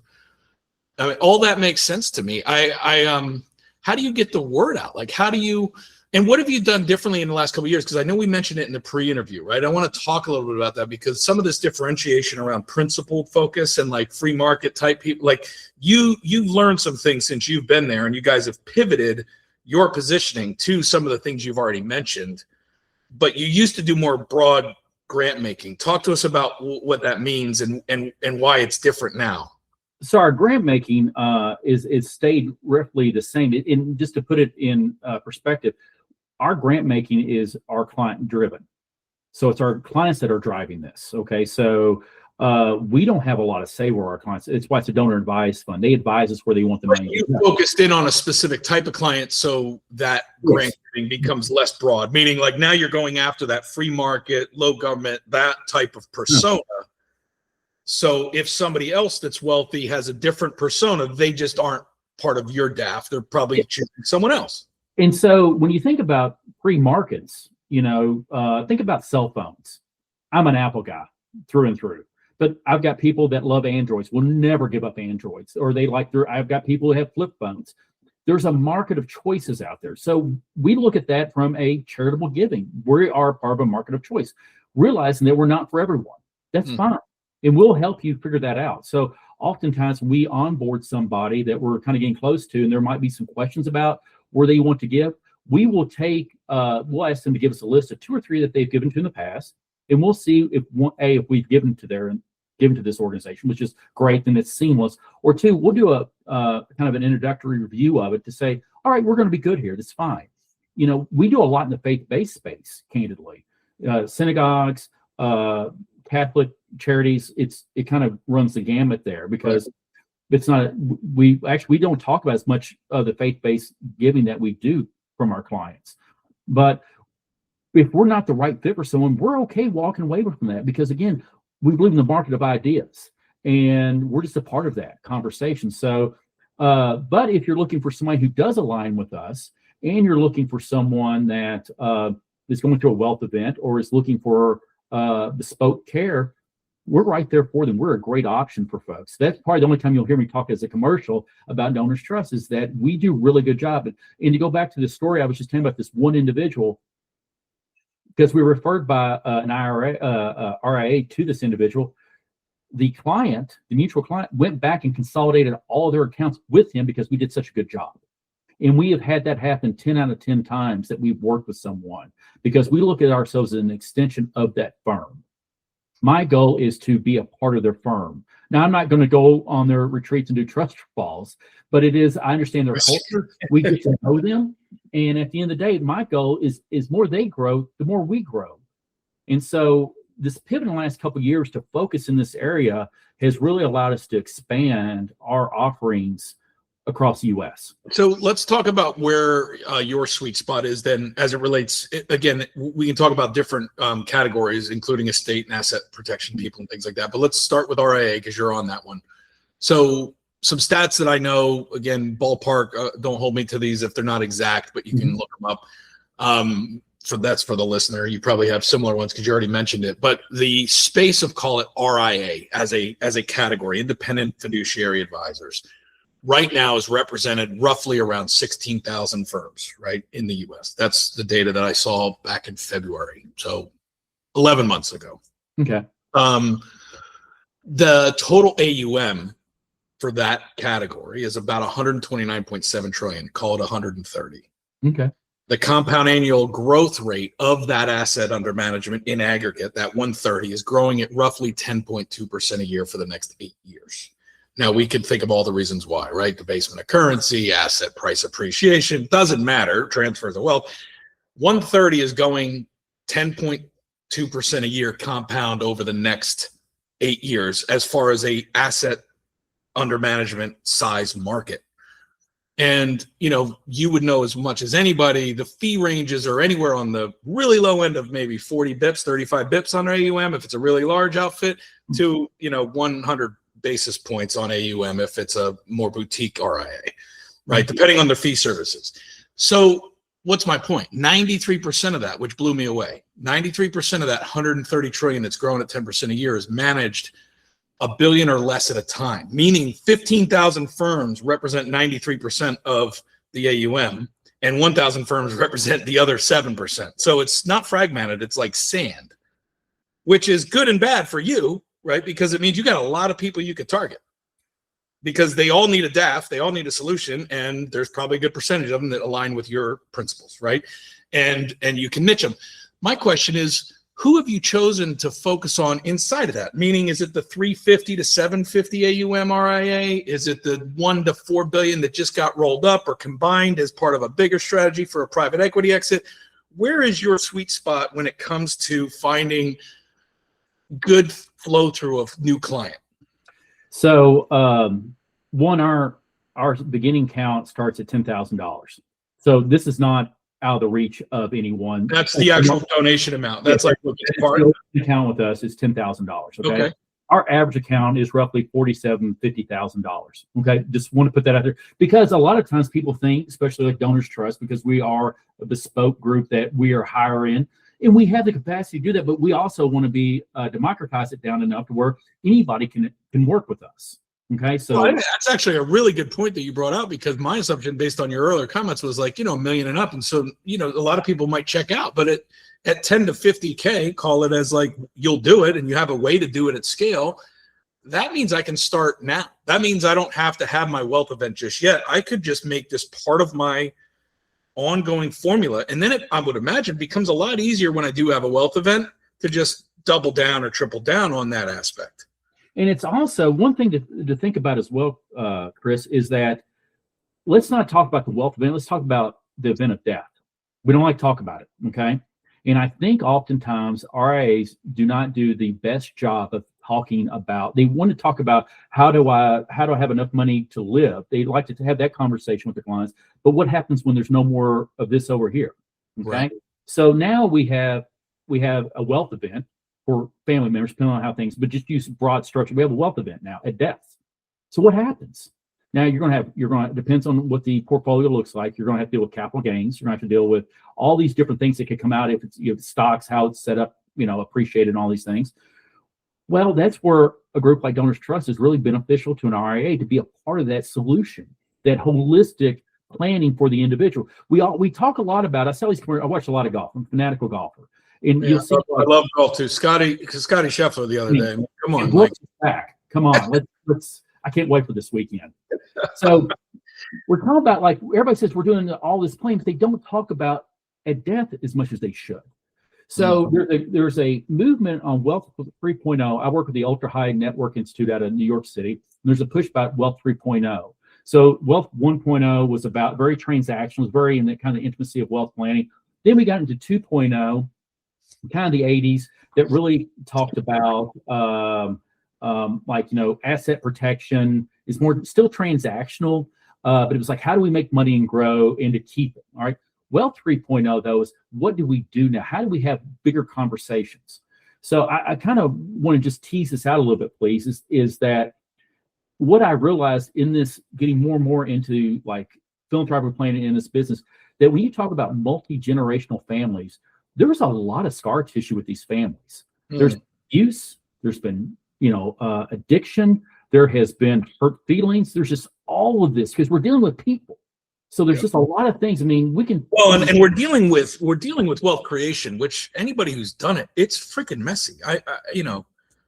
I mean, all that makes sense to me. How do you get the word out? Like, how do you, and what have you done differently in the last couple of years? Because I know we mentioned it in the pre-interview, right? I want to talk a little bit about that, because some of this differentiation around principled focus and like free market type people, like you've learned some things since you've been there, and you guys have pivoted your positioning to some of the things you've already mentioned, but you used to do more broad grant making. Talk to us about what that means and why it's different now. So our grant making is stayed roughly the same. And just to put it in perspective, our grant making is our client driven. So it's our clients that are driving this. Okay, so we don't have a lot of say where our clients. It's why it's a donor advised fund. They advise us where they want the money. You focused in on a specific type of client, so that grant becomes less broad. Meaning, like, now you're going after that free market, low government, that type of persona. So if somebody else that's wealthy has a different persona, they just aren't part of your DAF. They're probably choosing someone else. And so when you think about free markets, you know, think about cell phones. I'm an Apple guy through and through, but I've got people that love Androids, will never give up Androids, or they like I've got people who have flip phones. There's a market of choices out there. So we look at that from a charitable giving. We are part of a market of choice, realizing that we're not for everyone. That's fine. And we'll help you figure that out. So oftentimes we onboard somebody that we're kind of getting close to, and there might be some questions about where they want to give. We will we'll ask them to give us a list of 2 or 3 that they've given to in the past, and we'll see if we've given to this organization, which is great, then it's seamless. Or 2, we'll do a kind of an introductory review of it to say, all right, we're going to be good here. That's fine. You know, we do a lot in the faith-based space, candidly. Synagogues, Catholic charities, it kind of runs the gamut there, because it's not, we don't talk about as much of the faith-based giving that we do from our clients. But if we're not the right fit for someone, we're okay walking away from that, because again, we believe in the market of ideas, and we're just a part of that conversation. So, but if you're looking for somebody who does align with us, and you're looking for someone that is going through a wealth event or is looking for bespoke care, we're right there for them. We're a great option for folks. That's probably the only time you'll hear me talk as a commercial about DonorsTrust, is that we do a really good job. And to go back to the story I was just telling about this one individual, because we were referred by an RIA to this individual, the client, the mutual client, went back and consolidated all their accounts with him because we did such a good job. And we have had that happen 10 out of 10 times that we've worked with someone, because we look at ourselves as an extension of that firm. My goal is to be a part of their firm. Now, I'm not going to go on their retreats and do trust falls, but I understand their culture. We get to know them. And at the end of the day, my goal is more they grow, the more we grow. And so this pivot in the last couple of years to focus in this area has really allowed us to expand our offerings across the U.S. So let's talk about where your sweet spot is then, as it relates. Again, we can talk about different categories, including estate and asset protection people and things like that. But let's start with RIA, because you're on that one. So some stats that I know, again, ballpark, don't hold me to these if they're not exact, but you can look them up. that's for the listener. You probably have similar ones because you already mentioned it. But the space of, call it RIA as a category, independent fiduciary advisors, right now is represented roughly around 16,000 firms, right, in the U.S. That's the data that I saw back in February, so 11 months ago. Okay. The total AUM for that category is about 129.7 trillion, call it 130. Okay. The compound annual growth rate of that asset under management in aggregate, that 130, is growing at roughly 10.2% a year for the next 8 years. Now, we could think of all the reasons why, right? Debasement of currency, asset price appreciation, doesn't matter, transfers of wealth. 130 is going 10.2% a year compound over the next 8 years as far as a asset under management size market. And, you know, you would know as much as anybody, the fee ranges are anywhere on the really low end of maybe 40 bips, 35 bips on AUM if it's a really large outfit, to, you know, 100 basis points on AUM if it's a more boutique RIA, right? Depending on the fee services. So what's my point? 93% of that, which blew me away, 93% of that 130 trillion that's growing at 10% a year is managed $1 billion or less at a time, meaning 15,000 firms represent 93% of the AUM and 1,000 firms represent the other 7%. So it's not fragmented. It's like sand, which is good and bad for you, right? Because it means you got a lot of people you could target because they all need a DAF, they all need a solution, and there's probably a good percentage of them that align with your principles, right? And you can niche them. My question is, who have you chosen to focus on inside of that? Meaning, is it the 350 to 750 AUM RIA? Is it the 1 to 4 billion that just got rolled up or combined as part of a bigger strategy for a private equity exit? Where is your sweet spot when it comes to finding good flow through of new client? So one, our beginning count starts at $10,000. So this is not out of the reach of anyone. That's the actual donation amount. That's like what part account with us is $10,000. Okay. Our average account is roughly $50,000. Okay. Just want to put that out there because a lot of times people think, especially like DonorsTrust, because we are a bespoke group that we are hiring and we have the capacity to do that, but we also want to be democratize it down enough to where anybody can work with us. Okay, so well, that's actually a really good point that you brought out because my assumption based on your earlier comments was like, you know, $1 million and up. And so, you know, a lot of people might check out, but at 10 to 50K, call it as like, you'll do it and you have a way to do it at scale. That means I can start now. That means I don't have to have my wealth event just yet. I could just make this part of my ongoing formula. And then it, I would imagine, becomes a lot easier when I do have a wealth event to just double down or triple down on that aspect. And it's also one thing to think about as well, Chris, is that let's not talk about the wealth event. Let's talk about the event of death. We don't like to talk about it, okay? And I think oftentimes RIAs do not do the best job of talking about. They want to talk about how do I have enough money to live? They like to have that conversation with their clients. But what happens when there's no more of this over here? Okay, Right. So now we have a wealth event for family members, depending on how things, but just use broad structure. We have a wealth event now at death. So what happens? Now it depends on what the portfolio looks like. You're going to have to deal with capital gains. You're going to have to deal with all these different things that could come out if it's, you know, stocks, how it's set up, you know, appreciated and all these things. Well, that's where a group like DonorsTrust is really beneficial to an RIA to be a part of that solution, that holistic planning for the individual. We talk a lot about, I watch a lot of golf. I'm a fanatical golfer. And Yeah, you'll see, I love golf too. Scotty Scheffler the other day. Come on, Mike. back. Come on, let's. I can't wait for this weekend. So we're talking about, like, everybody says we're doing all this planning, but they don't talk about at death as much as they should. So there's a movement on Wealth 3.0. I work with the Ultra High Network Institute out of New York City. There's a push about Wealth 3.0. So Wealth 1.0 was about very transactional, was very in the kind of intimacy of wealth planning. Then we got into 2.0. Kind of the 80s that really talked about like, you know, asset protection is more still transactional, but it was like, how do we make money and grow and to keep it? All right. Wealth 3.0 though is what do we do now? How do we have bigger conversations? So I kind of want to just tease this out a little bit, please, is that what I realized in this getting more and more into like philanthropic planning in this business, that when you talk about multi-generational families, there was a lot of scar tissue with these families. There's abuse, there's been, addiction, there has been hurt feelings. There's just all of this because we're dealing with people. So there's just a lot of things. I mean, we can. Well, and we're dealing with wealth creation, which anybody who's done it, it's freaking messy.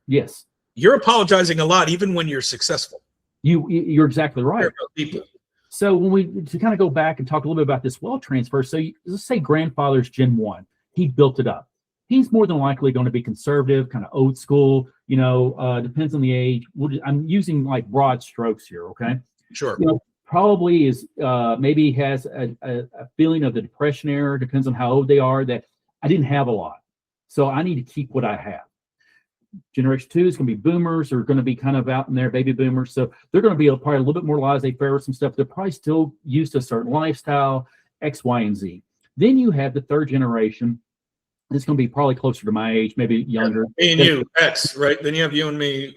Yes. You're apologizing a lot, even when you're successful. You're exactly right. People. So to kind of go back and talk a little bit about this wealth transfer. So let's say grandfather's Gen 1, he built it up. He's more than likely going to be conservative, kind of old school, depends on the age. I'm using like broad strokes here. Okay. Sure. Probably is maybe has a feeling of the depression era, depends on how old they are, that I didn't have a lot. So I need to keep what I have. Generation 2 is going to be boomers, are going to be kind of out in there, baby boomers. So they're going to be probably a little bit more laissez-faire with some stuff. They're probably still used to a certain lifestyle, X, Y, and Z. Then you have the third generation. It's going to be probably closer to my age, maybe younger. Me and you, X, right? Then you have you and me,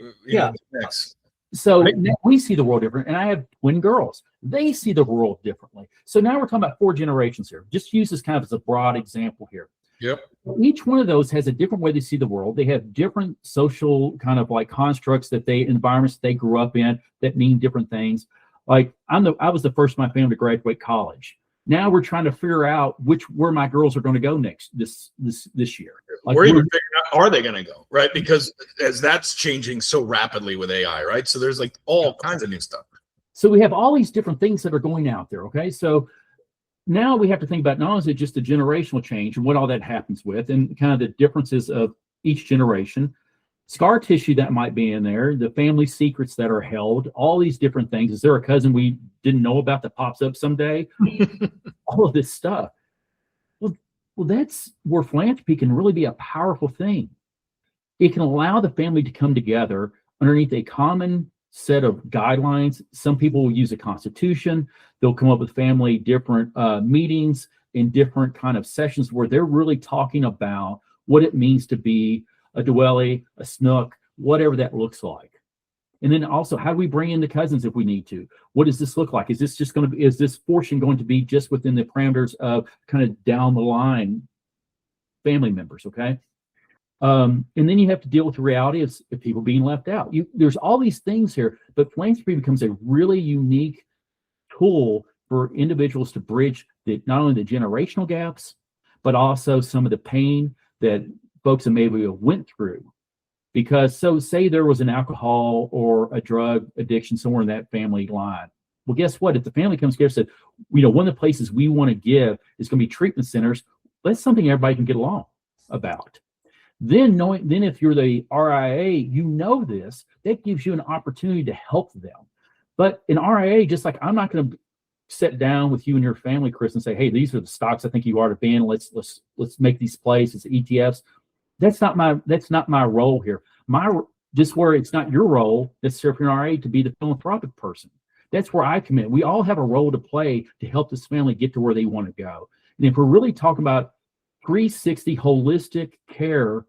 X. So now we see the world different, and I have twin girls. They see the world differently. So now we're talking about 4 generations here. Just use this kind of as a broad example here. Yep. Each one of those has a different way they see the world. They have different social kind of like constructs environments they grew up in that mean different things. Like I was the first in my family to graduate college. Now we're trying to figure out where my girls are going to go next this year. Like we're even figuring out, are they going to go, right? Because as that's changing so rapidly with AI, right? So there's like all kinds of new stuff. So we have all these different things that are going out there. Okay. So now we have to think about not only is it just the generational change and what all that happens with and kind of the differences of each generation, scar tissue that might be in there, the family secrets that are held, all these different things. Is there a cousin we didn't know about that pops up someday? All of this stuff. Well, that's where philanthropy can really be a powerful thing. It can allow the family to come together underneath a common set of guidelines. Some people will use a constitution. They'll come up with family different meetings in different kind of sessions where they're really talking about what it means to be a Dwelly, a Snook, whatever that looks like. And then also, how do we bring in the cousins if we need to? What does this look like? Is this portion going to be just within the parameters of kind of down the line family members? Okay. And then you have to deal with the reality of people being left out. There's all these things here, but philanthropy becomes a really unique tool for individuals to bridge not only the generational gaps, but also some of the pain that folks that maybe went through. Because say there was an alcohol or a drug addiction somewhere in that family line. Well, guess what? If the family comes together and said, one of the places we want to give is going to be treatment centers, that's something everybody can get along about. Then if you're the RIA, this, that gives you an opportunity to help them. But an RIA, just like I'm not going to sit down with you and your family, Chris, and say, hey, these are the stocks I think you ought to be in. Let's make these plays as ETFs. That's not my role here. Just where it's not your role necessarily for an RIA to be the philanthropic person. That's where I come in. We all have a role to play to help this family get to where they want to go. And if we're really talking about 360 holistic care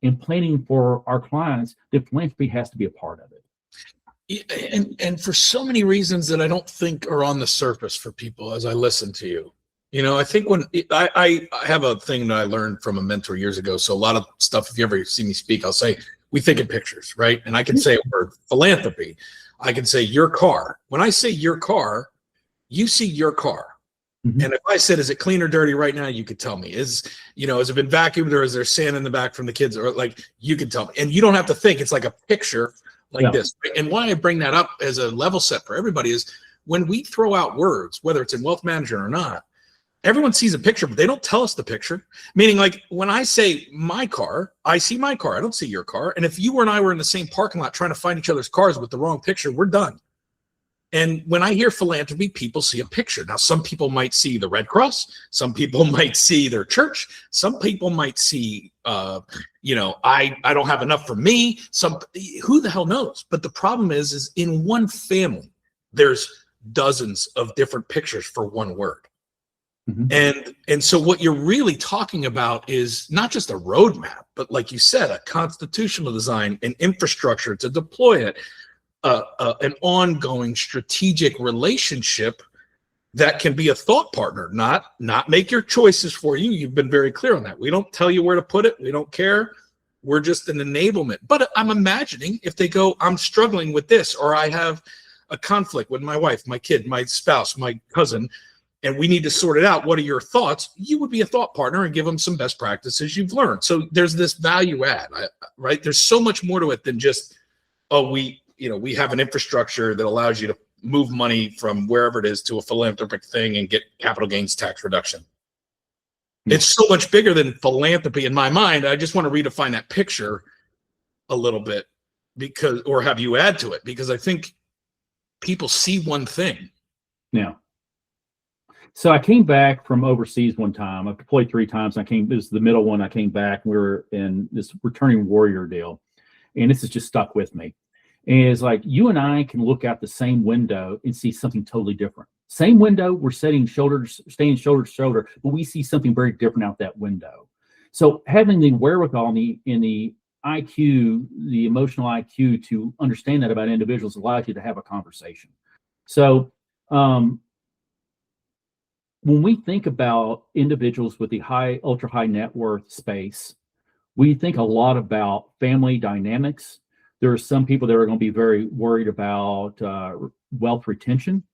and planning for our clients, then philanthropy has to be a part of it. And for so many reasons that I don't think are on the surface for people as I listen to you. I think when I have a thing that I learned from a mentor years ago. So a lot of stuff, if you ever see me speak, I'll say, we think in pictures, right? And I can say word philanthropy. I can say your car. When I say your car, you see your car. Mm-hmm. And if I said, is it clean or dirty right now? You could tell me. Has it been vacuumed or is there sand in the back from the kids? Or you can tell me. And you don't have to think. It's like a picture like this. Right? And why I bring that up as a level set for everybody is when we throw out words, whether it's in wealth management or not, everyone sees a picture, but they don't tell us the picture. Meaning, like when I say my car, I see my car. I don't see your car. And if you and I were in the same parking lot trying to find each other's cars with the wrong picture, we're done. And when I hear philanthropy, people see a picture. Now, some people might see the Red Cross. Some people might see their church. Some people might see, I don't have enough for me. Who the hell knows? But the problem is in one family, there's dozens of different pictures for one word. Mm-hmm. And so what you're really talking about is not just a roadmap, but like you said, a constitutional design, an infrastructure to deploy it, an ongoing strategic relationship that can be a thought partner, not make your choices for you. You've been very clear on that. We don't tell you where to put it. We don't care. We're just an enablement. But I'm imagining if they go, I'm struggling with this, or I have a conflict with my wife, my kid, my spouse, my cousin, and we need to sort it out. What are your thoughts? You would be a thought partner and give them some best practices you've learned. So there's this value add, right? There's so much more to it than just, we have an infrastructure that allows you to move money from wherever it is to a philanthropic thing and get capital gains tax reduction. It's so much bigger than philanthropy in my mind. I just want to redefine that picture a little bit or have you add to it, because I think people see one thing. Yeah. So I came back from overseas one time. I deployed 3 times. This is the middle one. I came back. We were in this returning warrior deal. And this has just stuck with me. And it's like, you and I can look out the same window and see something totally different. Same window, we're staying shoulder to shoulder, but we see something very different out that window. So having the wherewithal in the IQ, the emotional IQ to understand that about individuals allows you to have a conversation. So when we think about individuals with the ultra high net worth space, we think a lot about family dynamics. There are some people that are going to be very worried about wealth retention.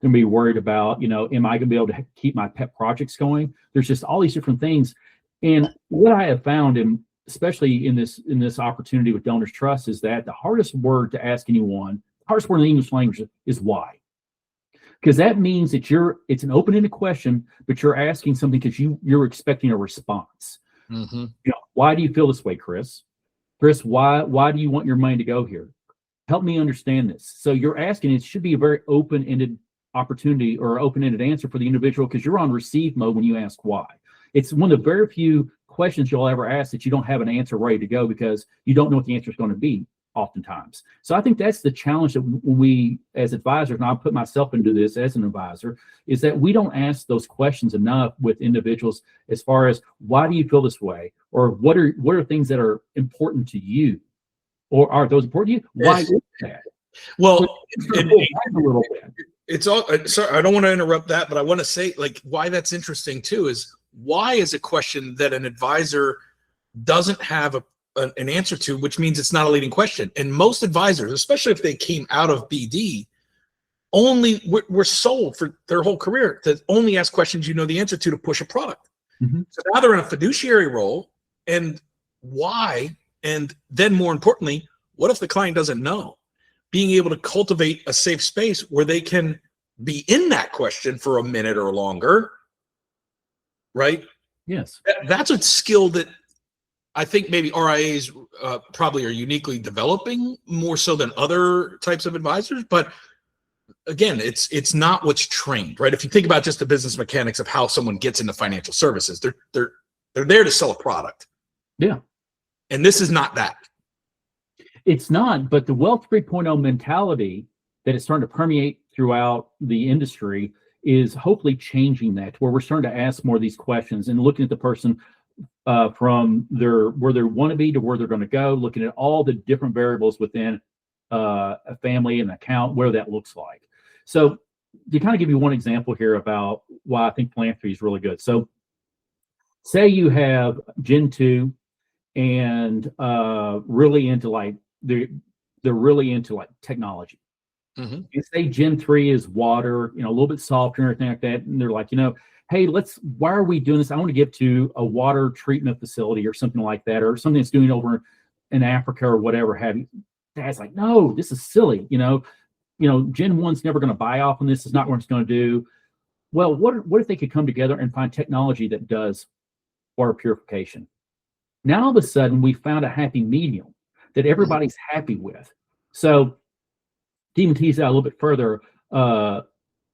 They're going to be worried about, am I going to be able to keep my pet projects going? There's just all these different things. And what I have found, especially in this opportunity with DonorsTrust, is that the hardest word to ask anyone, the hardest word in the English language is why. Because that means that it's an open-ended question, but you're asking something because you're expecting a response. Mm-hmm. Why do you feel this way, Chris? Chris, why do you want your money to go here? Help me understand this. So you're asking, it should be a very open-ended opportunity or open-ended answer for the individual, because you're on receive mode when you ask why. It's one of the very few questions you'll ever ask that you don't have an answer ready to go because you don't know what the answer is going to be oftentimes. So I think that's the challenge that we as advisors, and I'll put myself into this as an advisor, is that we don't ask those questions enough with individuals as far as, why do you feel this way? Or what are things that are important to you? Or are those important to you? Why is that? Well, a little bit. It's all, sorry, I don't want to interrupt that, but I want to say, like, why that's interesting too is, why is a question that an advisor doesn't have an answer to, which means it's not a leading question. And most advisors, especially if they came out of BD, were sold for their whole career to only ask questions you know the answer to push a product. Mm-hmm. So now they're in a fiduciary role, and why? And then more importantly, what if the client doesn't know? Being able to cultivate a safe space where they can be in that question for a minute or longer, right? Yes. That's a skill that I think maybe RIAs probably are uniquely developing more so than other types of advisors. But again, it's not what's trained, right? If you think about just the business mechanics of how someone gets into financial services, they're there to sell a product. Yeah. And this is not that. It's not, but the Wealth 3.0 mentality that is starting to permeate throughout the industry is hopefully changing that, where we're starting to ask more of these questions and looking at the person from where they want to be to where they're going to go, looking at all the different variables within a family and account, where that looks like. So to kind of give you one example here about why I think philanthropy is really good. So say you have Gen 2 and really into like, they're really into like technology. Mm-hmm. And say Gen 3 is water, a little bit softer and everything like that. And they're like, hey, why are we doing this? I want to give to a water treatment facility or something like that, or something that's doing over in Africa or whatever have you. Dad's like, no, this is silly. Gen 1's never going to buy off on this. It's not what it's going to do. Well, what if they could come together and find technology that does water purification? Now, all of a sudden, we found a happy medium that everybody's happy with. So, to even tease out a little bit further,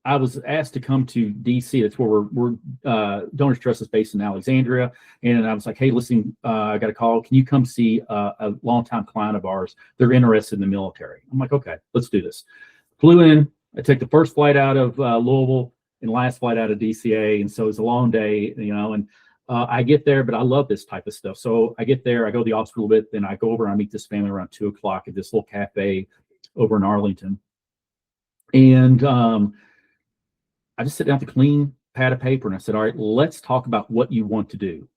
I was asked to come to DC. That's where we're DonorsTrust is based in Alexandria. And I was like, hey, listen, I got a call. Can you come see a longtime client of ours? They're interested in the military. I'm like, okay, let's do this. Flew in. I took the first flight out of Louisville and last flight out of DCA. And so it's a long day, and I get there, but I love this type of stuff. So I get there, I go to the office for a little bit, then I go over and I meet this family around 2:00 at this little cafe over in Arlington. And I just sit down with a clean pad of paper and I said, all right, let's talk about what you want to do.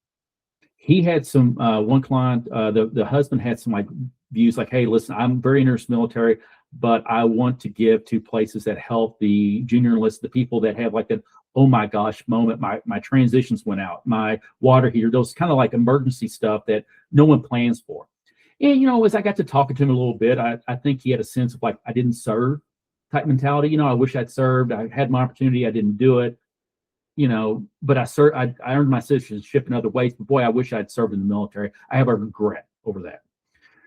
He had some, one client, the husband had some like views like, hey, listen, I'm very interested in military, but I want to give to places that help the junior enlisted, the people that have like that, oh my gosh moment, my transitions went out, my water heater, those kind of like emergency stuff that no one plans for. And, you know, as I got to talking to him a little bit, I think he had a sense of like, I didn't serve type mentality. You know, I wish I'd served. I had my opportunity. I didn't do it, you know, but I earned my citizenship in other ways. But boy, I wish I'd served in the military. I have a regret over that.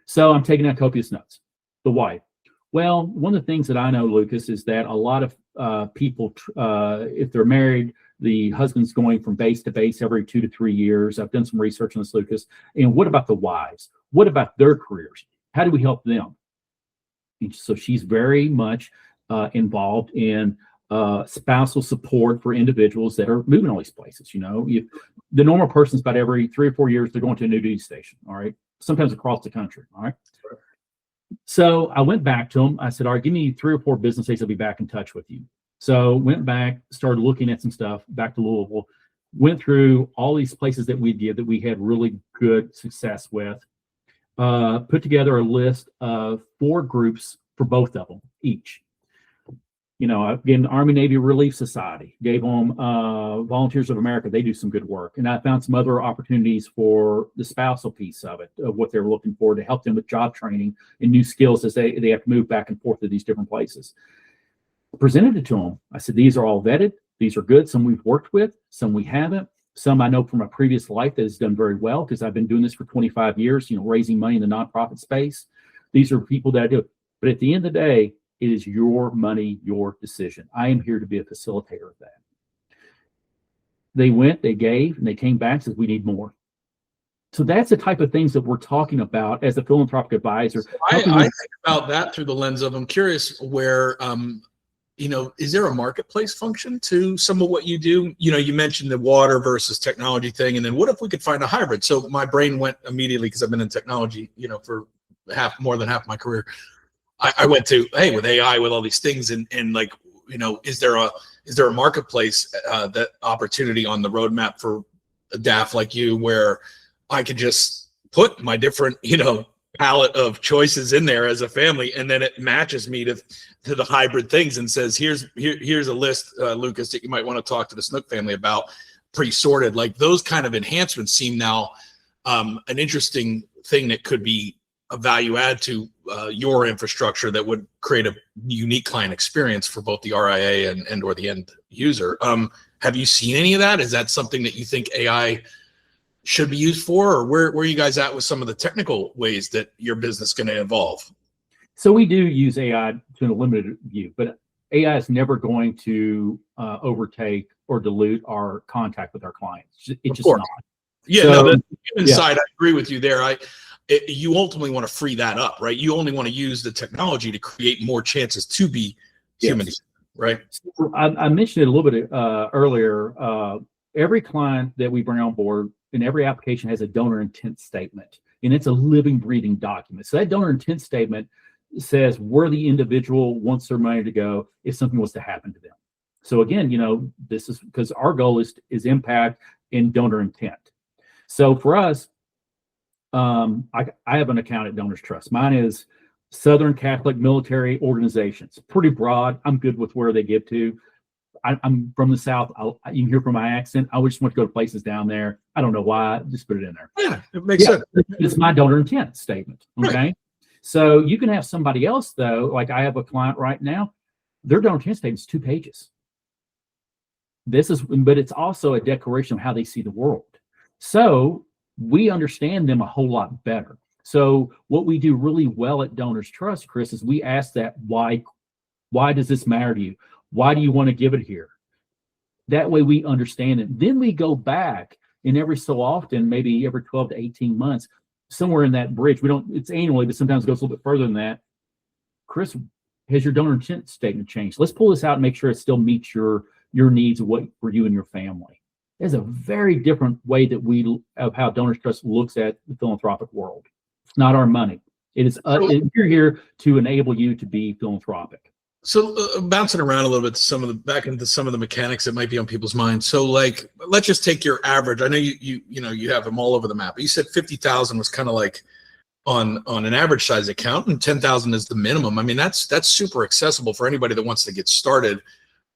So I'm taking out copious notes. The wife. Well, one of the things that I know, Lucas, is that a lot of people, if they're married, the husband's going from base to base every 2 to 3 years. I've done some research on this, Lucas. And what about the wives? What about their careers? How do we help them? And so she's very much involved in spousal support for individuals that are moving all these places. You know, the normal person's about every 3 or 4 years, they're going to a new duty station. All right. Sometimes across the country. All right. So I went back to him. I said, all right, give me 3 or 4 business days. I'll be back in touch with you. So went back, started looking at some stuff back to Louisville, went through all these places that we did that we had really good success with, put together a list of 4 groups for both of them each. You know, again, the Army Navy Relief Society gave them Volunteers of America. They do some good work. And I found some other opportunities for the spousal piece of it, of what they're looking for to help them with job training and new skills as they have to move back and forth to these different places. I presented it to them. I said, these are all vetted. These are good. Some we've worked with, some we haven't. Some I know from a previous life that has done very well because I've been doing this for 25 years, you know, raising money in the nonprofit space. These are people that I do. But at the end of the day, it is your money, your decision. I am here to be a facilitator of that. They went, they gave, and they came back and said, we need more. So that's the type of things that we're talking about as a philanthropic advisor. So I think about that through the lens of, I'm curious where, you know, is there a marketplace function to some of what you do? You know, you mentioned the water versus technology thing. And then what if we could find a hybrid? So my brain went immediately, because I've been in technology, you know, for more than half my career. I went to, hey, with AI, with all these things, and like, you know, is there a marketplace, that opportunity on the roadmap for a DAF like you, where I could just put my different, you know, palette of choices in there as a family, and then it matches me to the hybrid things and says, here's a list, Lucas, that you might want to talk to the Snook family about, pre-sorted. Like those kind of enhancements seem now an interesting thing that could be a value add to your infrastructure that would create a unique client experience for both the RIA and or the end user. Have you seen any of that? Is that something that you think AI should be used for, or where are you guys at with some of the technical ways that your business is going to evolve? So we do use AI to a limited view, but AI is never going to overtake or dilute our contact with our clients. It's just not. Yeah, so, no, the human side, I agree with you there. You ultimately want to free that up, right? You only want to use the technology to create more chances to be human, right? So I mentioned it a little bit earlier. Every client that we bring on board in every application has a donor intent statement, and it's a living, breathing document. So that donor intent statement says where the individual wants their money to go if something was to happen to them. So again, you know, this is because our goal is impact and donor intent. So for us, I have an account at DonorsTrust. Mine is Southern Catholic Military Organizations. Pretty broad. I'm good with where they give to. I'm from the South. You can hear from my accent. I just want to go to places down there. I don't know why. Just put it in there. Yeah, it makes sense. It's my donor intent statement. Okay. Right. So you can have somebody else, though. Like I have a client right now. Their donor intent statement is 2 pages. But it's also a declaration of how they see the world. So we understand them a whole lot better. So what we do really well at DonorsTrust, Chris, is we ask that why does this matter to you? Why do you want to give it here? That way we understand it. Then we go back, and every so often, maybe every 12 to 18 months, somewhere in that bridge, it's annually, but sometimes it goes a little bit further than that. Chris, has your donor intent statement changed? Let's pull this out and make sure it still meets your needs of what for you and your family. There's a very different way of how DonorsTrust looks at the philanthropic world. It's not our money. It is we're here to enable you to be philanthropic. So bouncing around a little bit to back into some of the mechanics that might be on people's minds. So like, let's just take your average. I know you have them all over the map. But you said 50,000 was kind of like on an average size account, and 10,000 is the minimum. I mean, that's super accessible for anybody that wants to get started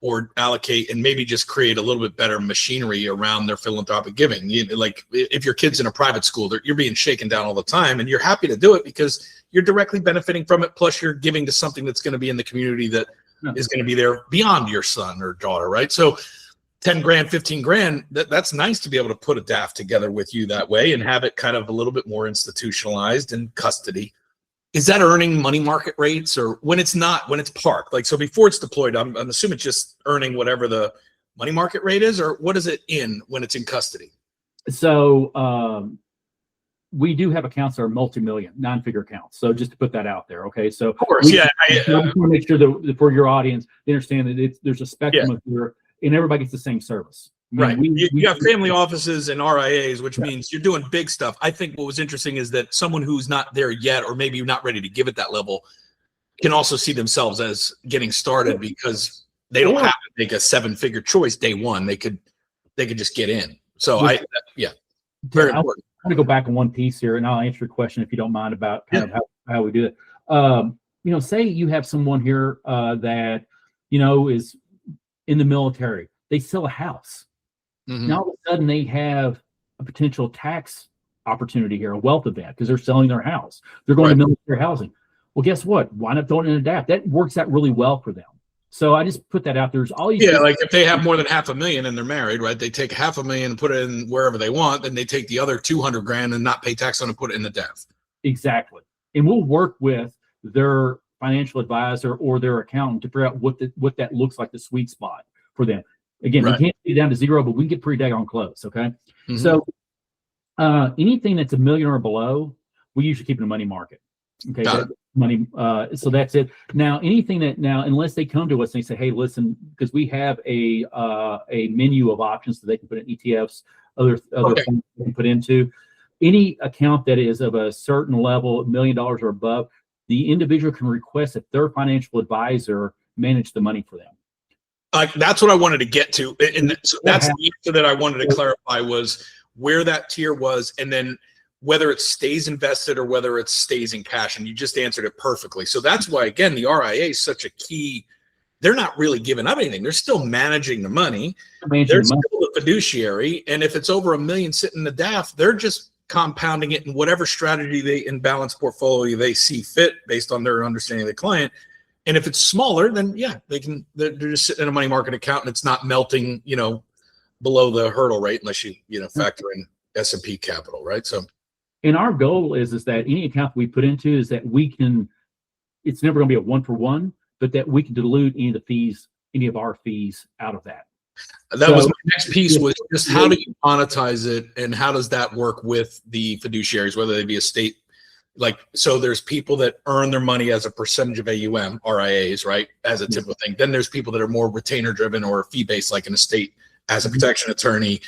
or allocate and maybe just create a little bit better machinery around their philanthropic giving. Like if your kid's in a private school, you're being shaken down all the time, and you're happy to do it because you're directly benefiting from it. Plus you're giving to something that's going to be in the community that is going to be there beyond your son or daughter. Right. So 10 grand, 15 grand, that's nice to be able to put a DAF together with you that way and have it kind of a little bit more institutionalized in custody. Is that earning money market rates, or when it's parked? Like, so before it's deployed, I'm assuming it's just earning whatever the money market rate is, or what is it when it's in custody? So we do have accounts that are multi-million, nine-figure accounts. So just to put that out there, okay? So of course, I just want to make sure that for your audience, they understand that there's a spectrum of and everybody gets the same service. Right. You have family offices and RIAs, which means you're doing big stuff. I think what was interesting is that someone who's not there yet, or maybe not ready to give it that level, can also see themselves as getting started because they don't have to make a 7-figure choice day one. They could just get in. So very important. I'm going to go back in one piece here, and I'll answer your question if you don't mind about kind of how we do it. Say you have someone here that is in the military. They sell a house. Mm-hmm. Now all of a sudden they have a potential tax opportunity here, a wealth event, because they're selling their house. They're going to military housing. Well, guess what? Why not throw it in a DAF? That works out really well for them. So I just put that out there. Like if they have more than $500,000 and they're married, right? They take $500,000 and put it in wherever they want. Then they take the other 200 grand and not pay tax on it and put it in the DAF. Exactly. And we'll work with their financial advisor or their accountant to figure out what that looks like, the sweet spot for them. Again, we can't get down to zero, but we can get pretty daggone close. Okay. Mm-hmm. So anything that's $1 million or below, we usually keep in the money market. Okay. Money. So that's it. Now, unless they come to us and they say, hey, listen, because we have a menu of options that they can put in ETFs, other things they can put into any account that is of a certain level, $1 million or above, the individual can request that their financial advisor manage the money for them. That's what I wanted to get to. And so that's the answer that I wanted to clarify was where that tier was, and then whether it stays invested or whether it stays in cash. And you just answered it perfectly. So that's why, again, the RIA is such a key. They're not really giving up anything. They're still managing the money. They're still the fiduciary. And if it's over $1 million sitting in the DAF, they're just compounding it in whatever strategy in balanced portfolio they see fit based on their understanding of the client. And if it's smaller, then they're just sitting in a money market account and it's not melting, below the hurdle rate unless you factor in S&P capital, right? So, and our goal is that any account we put into is that it's never going to be a 1-for-1, but that we can dilute any of our fees out of that. That was my next piece, was just how do you monetize it, and how does that work with the fiduciaries, whether they be a state, so there's people that earn their money as a percentage of AUM, RIAs, right, as a typical thing. Then there's people that are more retainer driven or fee-based, like an estate as a protection attorney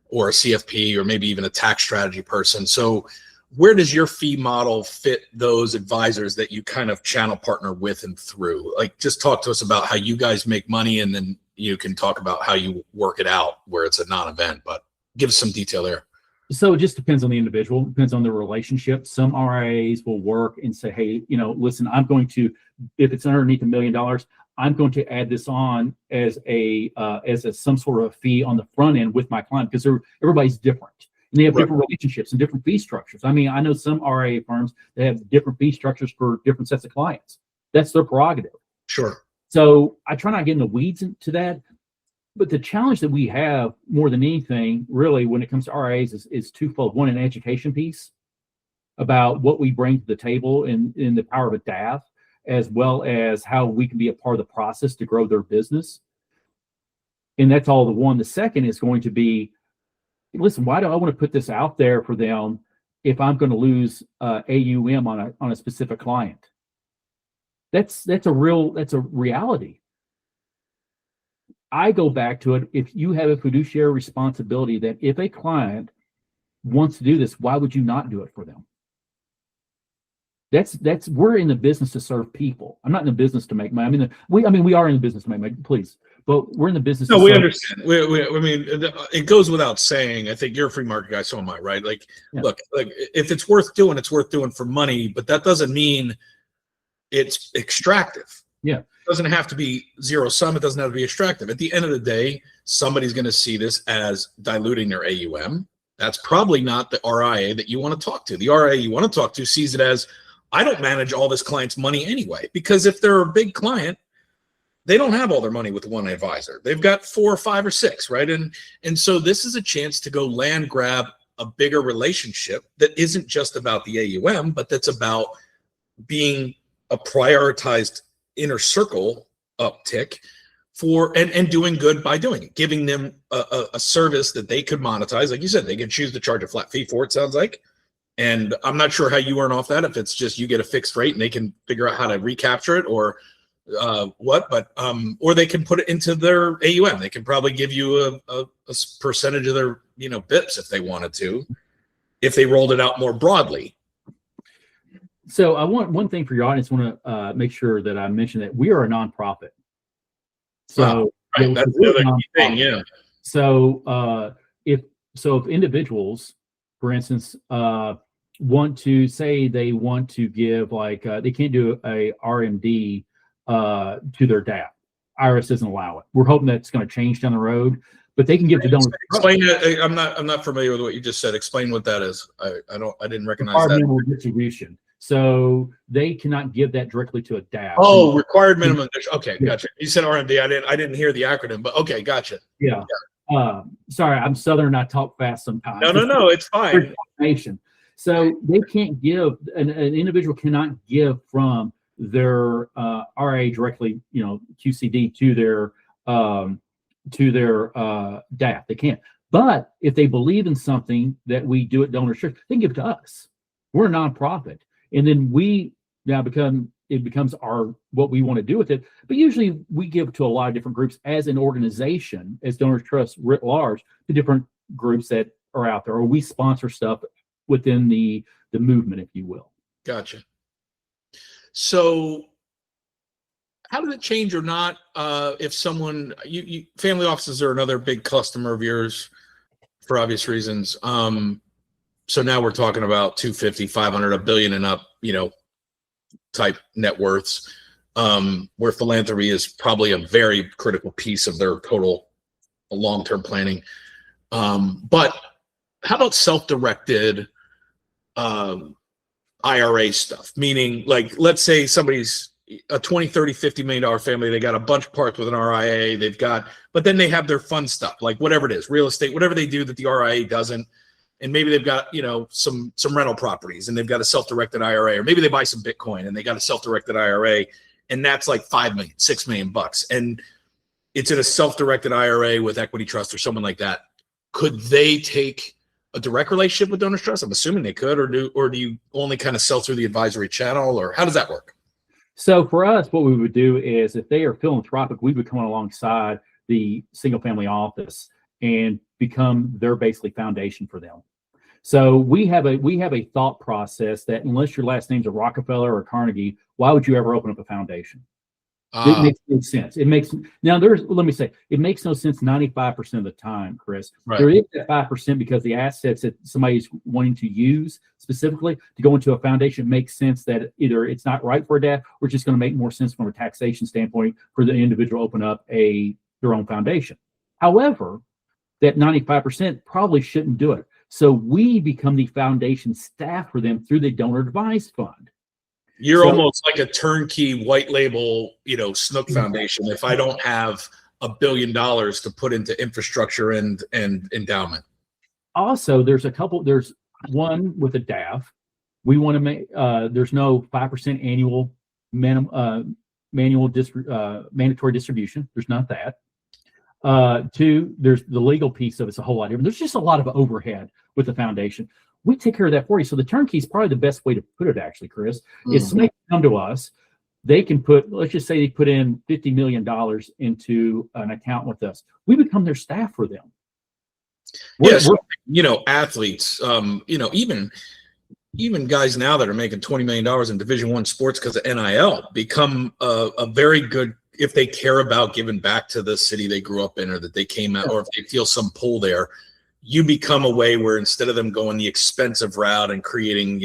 or a CFP or maybe even a tax strategy person. So where does your fee model fit those advisors that you kind of channel partner with and through? Just talk to us about how you guys make money, and then you can talk about how you work it out where it's a non-event, but give us some detail there. So it just depends on the individual, depends on the relationship. Some RIAs will work and say, hey, listen, I'm going to, if it's underneath $1 million, I'm going to add this on as some sort of fee on the front end with my client, because everybody's different. And they have different relationships and different fee structures. I mean, I know some RIA firms that have different fee structures for different sets of clients. That's their prerogative. Sure. So I try not to get in the weeds into that. But the challenge that we have more than anything, really, when it comes to RIAs is twofold. One, an education piece about what we bring to the table in the power of a DAF, as well as how we can be a part of the process to grow their business. And that's all the one. The second is going to be, listen, why do I want to put this out there for them if I'm going to lose AUM on a specific client? That's a reality. I go back to it. If you have a fiduciary responsibility that if a client wants to do this, why would you not do it for them? we're in the business to serve people. I'm not in the business to make money. We are in the business to make money, please, but we're in the business. No, to we serve understand. I mean, it goes without saying. I think you're a free market guy, so am I, right? Like, Yeah. look, like if it's worth doing, it's worth doing for money, but that doesn't mean it's extractive. Yeah. It doesn't have to be zero sum. It doesn't have to be extractive. At the end of the day, somebody's going to see this as diluting their AUM. That's probably not the RIA that you want to talk to. The RIA you want to talk to sees it as, I don't manage all this client's money anyway, because if they're a big client, they don't have all their money with one advisor. They've got 4 or 5 or 6, right? And so this is a chance to go land grab a bigger relationship that isn't just about the AUM, but that's about being a prioritized inner circle uptick for and doing good by doing it, giving them a service that they could monetize. Like you said, they can choose to charge a flat fee for it, sounds like. And I'm not sure how you earn off that, if it's just you get a fixed rate and they can figure out how to recapture it or or they can put it into their AUM. They can probably give you a percentage of their bips if they wanted to, if they rolled it out more broadly. So I want one thing for your audience. I want to make sure that I mention that we are a nonprofit. So right. That's the other key thing, yeah. So if individuals, for instance, want to say they want to give they can't do a RMD to their DAF. IRS doesn't allow it. We're hoping that's going to change down the road, but they can give to donors. Explain it. I'm not familiar with what you just said. Explain what that is. I didn't recognize that. Minimum distribution. So they cannot give that directly to a DAF. Oh, required minimum. Okay, gotcha. You said RMD. I didn't hear the acronym, but okay, gotcha. Yeah. Sorry, I'm Southern. I talk fast sometimes. No, it's fine. So they can't give, an individual cannot give from their RA directly, QCD to their DAF. They can't. But if they believe in something that we do at DonorsTrust, they can give it to us. We're a nonprofit, and then we now becomes our what we want to do with it. But usually we give to a lot of different groups as an organization, as DonorsTrust writ large, to different groups that are out there, or we sponsor stuff within the movement, if you will. Gotcha. So how did it change or not if someone, family offices are another big customer of yours for obvious reasons. So now we're talking about 250, 500, $1 billion and up, type net worths, where philanthropy is probably a very critical piece of their total long-term planning. But how about self-directed IRA stuff? Meaning, like, let's say somebody's a 20, 30, $50 million family. They got a bunch of parts with an RIA. But then they have their fun stuff, like whatever it is, real estate, whatever they do that the RIA doesn't. And maybe they've got, some rental properties and they've got a self-directed IRA, or maybe they buy some Bitcoin and they got a self-directed IRA, and that's like $5 million, $6 million bucks. And it's in a self-directed IRA with equity trust or someone like that. Could they take a direct relationship with DonorsTrust? I'm assuming they could, or do you only kind of sell through the advisory channel, or how does that work? So for us, what we would do is, if they are philanthropic, we would come alongside the single family office and become their basically foundation for them. So we have a thought process that unless your last name's a Rockefeller or Carnegie, why would you ever open up a foundation? It makes no sense. Let me say, it makes no sense 95% of the time, Chris. Right. There is that 5% because the assets that somebody's wanting to use specifically to go into a foundation makes sense that either it's not right for a DAF, or it's just going to make more sense from a taxation standpoint for the individual to open up their own foundation. However, that 95% probably shouldn't do it. So we become the foundation staff for them through the donor advice fund. You're almost like a turnkey white label, Snook Foundation. If I don't have $1 billion to put into infrastructure and endowment. Also, there's one with a DAF. We want to make, there's no 5% annual mandatory distribution. There's not that. 2, there's the legal piece of it's a whole lot different. There's just a lot of overhead with the foundation. We take care of that for you. So the turnkey is probably the best way to put it, actually, Chris. Is somebody come to us, they can let's just say they put in $50 million into an account with us. We become their staff for them. Yes, athletes, even even guys now that are making $20 million in Division I sports because of NIL become a very good, if they care about giving back to the city they grew up in, or that they came out, or if they feel some pull there, you become a way where instead of them going the expensive route and creating,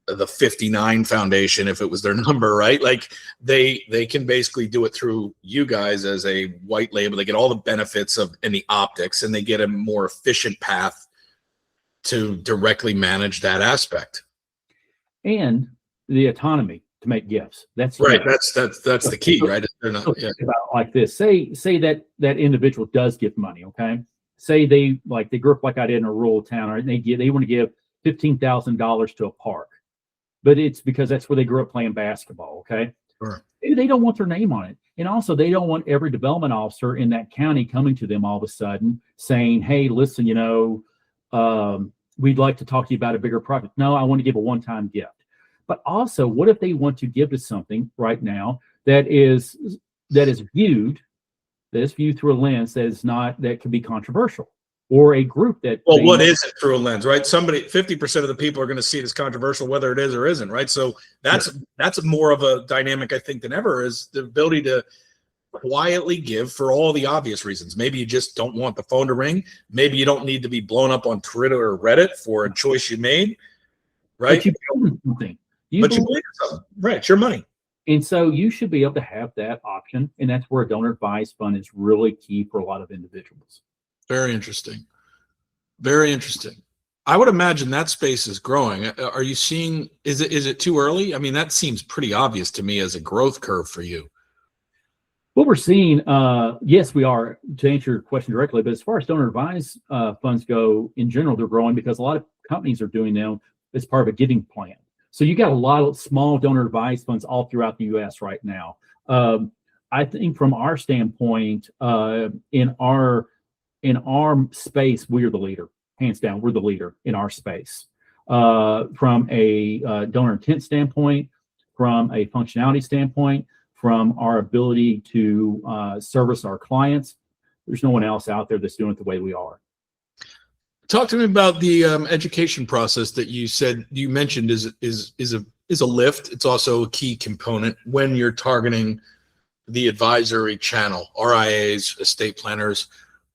the 59 foundation, if it was their number, right? Like they can basically do it through you guys as a white label. They get all the benefits of and the optics, and they get a more efficient path to directly manage that aspect. And the autonomy to make gifts. That's right. That's the key, right? They're not, yeah. About like this. Say that individual does give money. Okay. Say they grew up like I did in a rural town, or they want to give $15,000 to a park, but it's because that's where they grew up playing basketball. Okay. Sure. They don't want their name on it. And also they don't want every development officer in that county coming to them all of a sudden saying, hey, listen, we'd like to talk to you about a bigger project. No, I want to give a one-time gift. But also, what if they want to give to something right now that is viewed through a lens that could be controversial, or a group that. Well, what is it through a lens, right? 50% of the people are going to see it as controversial, whether it is or isn't, right? So that's more of a dynamic, I think, than ever, is the ability to quietly give for all the obvious reasons. Maybe you just don't want the phone to ring. Maybe you don't need to be blown up on Twitter or Reddit for a choice you made, right? But you believe in something. You believe in something, right? It's your money. And so you should be able to have that option. And that's where a donor advised fund is really key for a lot of individuals. Very interesting. Very interesting. I would imagine that space is growing. Are you seeing, is it too early? I mean, that seems pretty obvious to me as a growth curve for you. What we're seeing, yes, we are, to answer your question directly, but as far as donor advised funds go, in general, they're growing because a lot of companies are doing them as part of a giving plan. So you got a lot of small donor advised funds all throughout the U.S. right now. I think from our standpoint, in our space, we are the leader, hands down. We're the leader in our space. From a donor intent standpoint, from a functionality standpoint, from our ability to service our clients, there's no one else out there that's doing it the way we are. Talk to me about the education process that you mentioned is a lift. It's also a key component when you're targeting the advisory channel, RIAs, estate planners.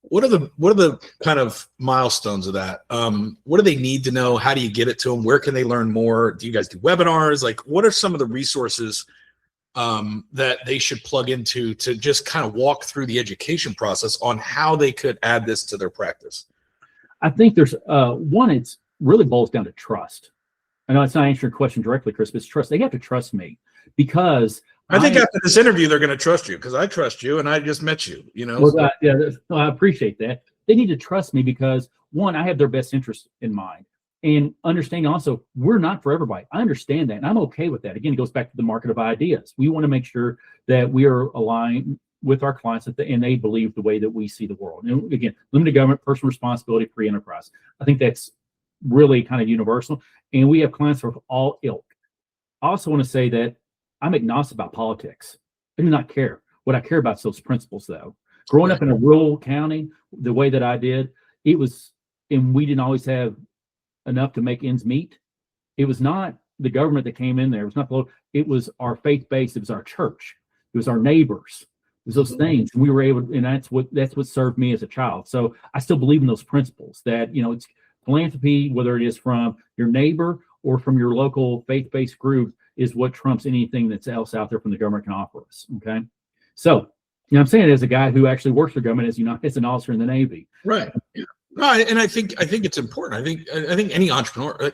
What are the kind of milestones of that? What do they need to know? How do you get it to them? Where can they learn more? Do you guys do webinars? Like, what are some of the resources that they should plug into to just kind of walk through the education process on how they could add this to their practice? I think there's one, it's really boils down to trust. I know it's not answering your question directly, Chris, but it's trust. They have to trust me because I think after this interview, they're going to trust you because I trust you and I just met you, Well, I appreciate that. They need to trust me because, one, I have their best interest in mind. And understanding also, we're not for everybody. I understand that, and I'm okay with that. Again, it goes back to the market of ideas. We want to make sure that we are aligned with our clients and they believe the way that we see the world. And again, limited government, personal responsibility, free enterprise. I think that's really kind of universal. And we have clients of all ilk. I also want to say that I'm agnostic about politics. I do not care. What I care about is those principles, though. Growing up in a rural county, the way that I did, and we didn't always have enough to make ends meet. It was not the government that came in there. It was not it was our faith base. It was our church. It was our neighbors. It was those things. And we were able, and that's what served me as a child. So I still believe in those principles that, it's philanthropy, whether it is from your neighbor or from your local faith-based group, is what trumps anything that's else out there from the government can offer us. Okay. So, I'm saying it as a guy who actually works for government as an officer in the Navy. Right. Yeah. No, and I think it's important. I think any entrepreneur,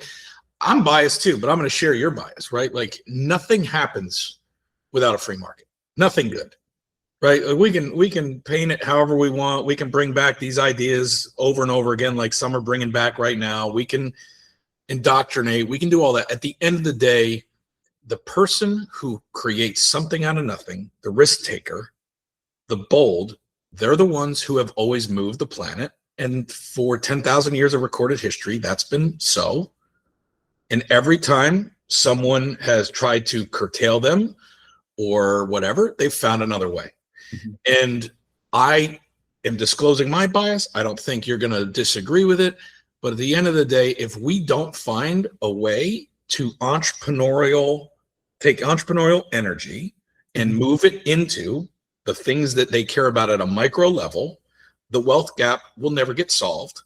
I'm biased too, but I'm going to share your bias, right? Like nothing happens without a free market. Nothing good, right? We can paint it however we want. We can bring back these ideas over and over again, like some are bringing back right now. We can indoctrinate. We can do all that. At the end of the day, the person who creates something out of nothing, the risk taker, the bold, they're the ones who have always moved the planet. And for 10,000 years of recorded history, that's been so. And every time someone has tried to curtail them or whatever, they've found another way. Mm-hmm. And I am disclosing my bias. I don't think you're going to disagree with it. But at the end of the day, if we don't find a way to take entrepreneurial energy and move it into the things that they care about at a micro level, the wealth gap will never get solved.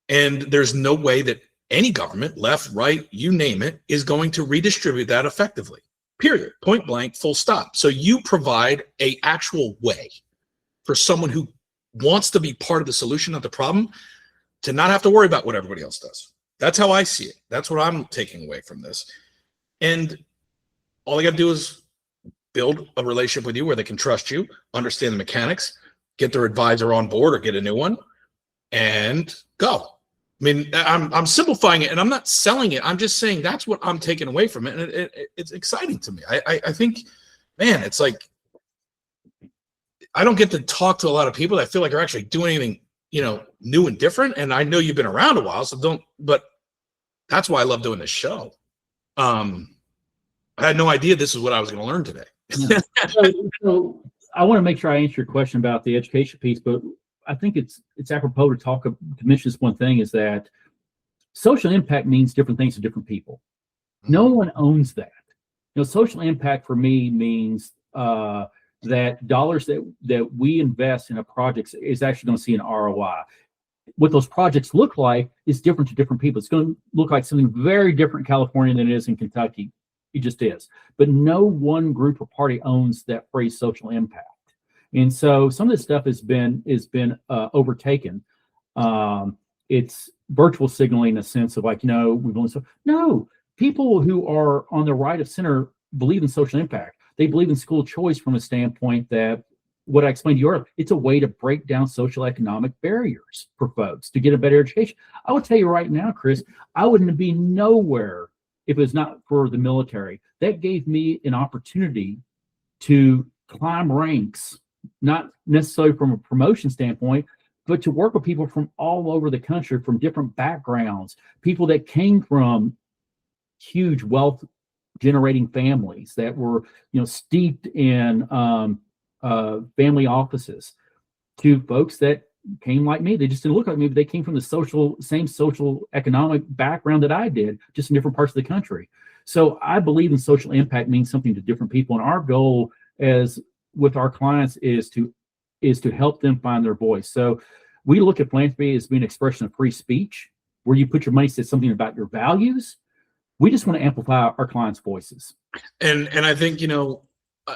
And there's no way that any government, left, right, you name it, is going to redistribute that effectively. Period. Point blank, full stop. So you provide an actual way for someone who wants to be part of the solution of the problem to not have to worry about what everybody else does. That's how I see it. That's what I'm taking away from this. And all they got to do is build a relationship with you where they can trust you, understand the mechanics, get their advisor on board or get a new one, and go. I mean, I'm simplifying it and I'm not selling it. I'm just saying that's what I'm taking away from it. And it's exciting to me. I think, man, it's like, I don't get to talk to a lot of people that I feel like are actually doing anything, new and different. And I know you've been around a while, but that's why I love doing this show. I had no idea this is what I was going to learn today. Yeah. So I want to make sure I answer your question about the education piece, but I think it's apropos to mention this one thing, is that social impact means different things to different people. No one owns that. Social impact for me means that dollars that we invest in a project is actually going to see an ROI. What those projects look like is different to different people. It's going to look like something very different in California than it is in Kentucky. It just is. But no one group or party owns that phrase social impact. And so some of this stuff has been overtaken. It's virtual signaling in a sense of like, we've only no, people who are on the right of center believe in social impact. They believe in school choice from a standpoint that what I explained to you earlier, it's a way to break down social economic barriers for folks to get a better education. I will tell you right now, Chris, I wouldn't be nowhere if it was not for the military. That gave me an opportunity to climb ranks, not necessarily from a promotion standpoint, but to work with people from all over the country, from different backgrounds, people that came from huge wealth generating families that were, steeped in family offices, to folks that came like me. They just didn't look like me, but they came from the same social economic background that I did, just in different parts of the country. So I believe in social impact means something to different people. And our goal as with our clients is to help them find their voice. So we look at philanthropy as being an expression of free speech, where you put your money to something about your values. We just want to amplify our clients' voices. And I think,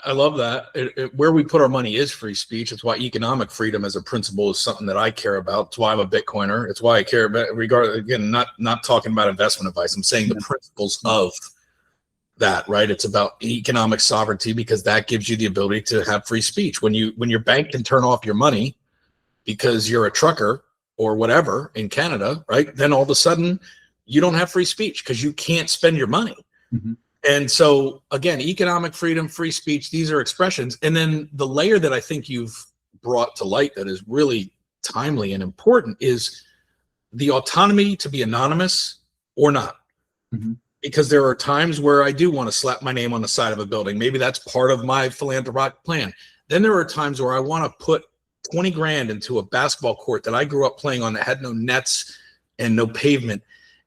I love that. Where we put our money is free speech. It's why economic freedom as a principle is something that I care about. It's why I'm a Bitcoiner. It's why I care about, again, not talking about investment advice. I'm saying the principles of that, right? It's about economic sovereignty, because that gives you the ability to have free speech. When your bank can turn off your money because you're a trucker or whatever in Canada, right? Then all of a sudden you don't have free speech because you can't spend your money. Mm-hmm. And so again, economic freedom, free speech, these are expressions. And then the layer that I think you've brought to light that is really timely and important is the autonomy to be anonymous or not. Mm-hmm. Because there are times where I do want to slap my name on the side of a building. Maybe that's part of my philanthropic plan. Then there are times where I want to put 20 grand into a basketball court that I grew up playing on that had no nets and no pavement.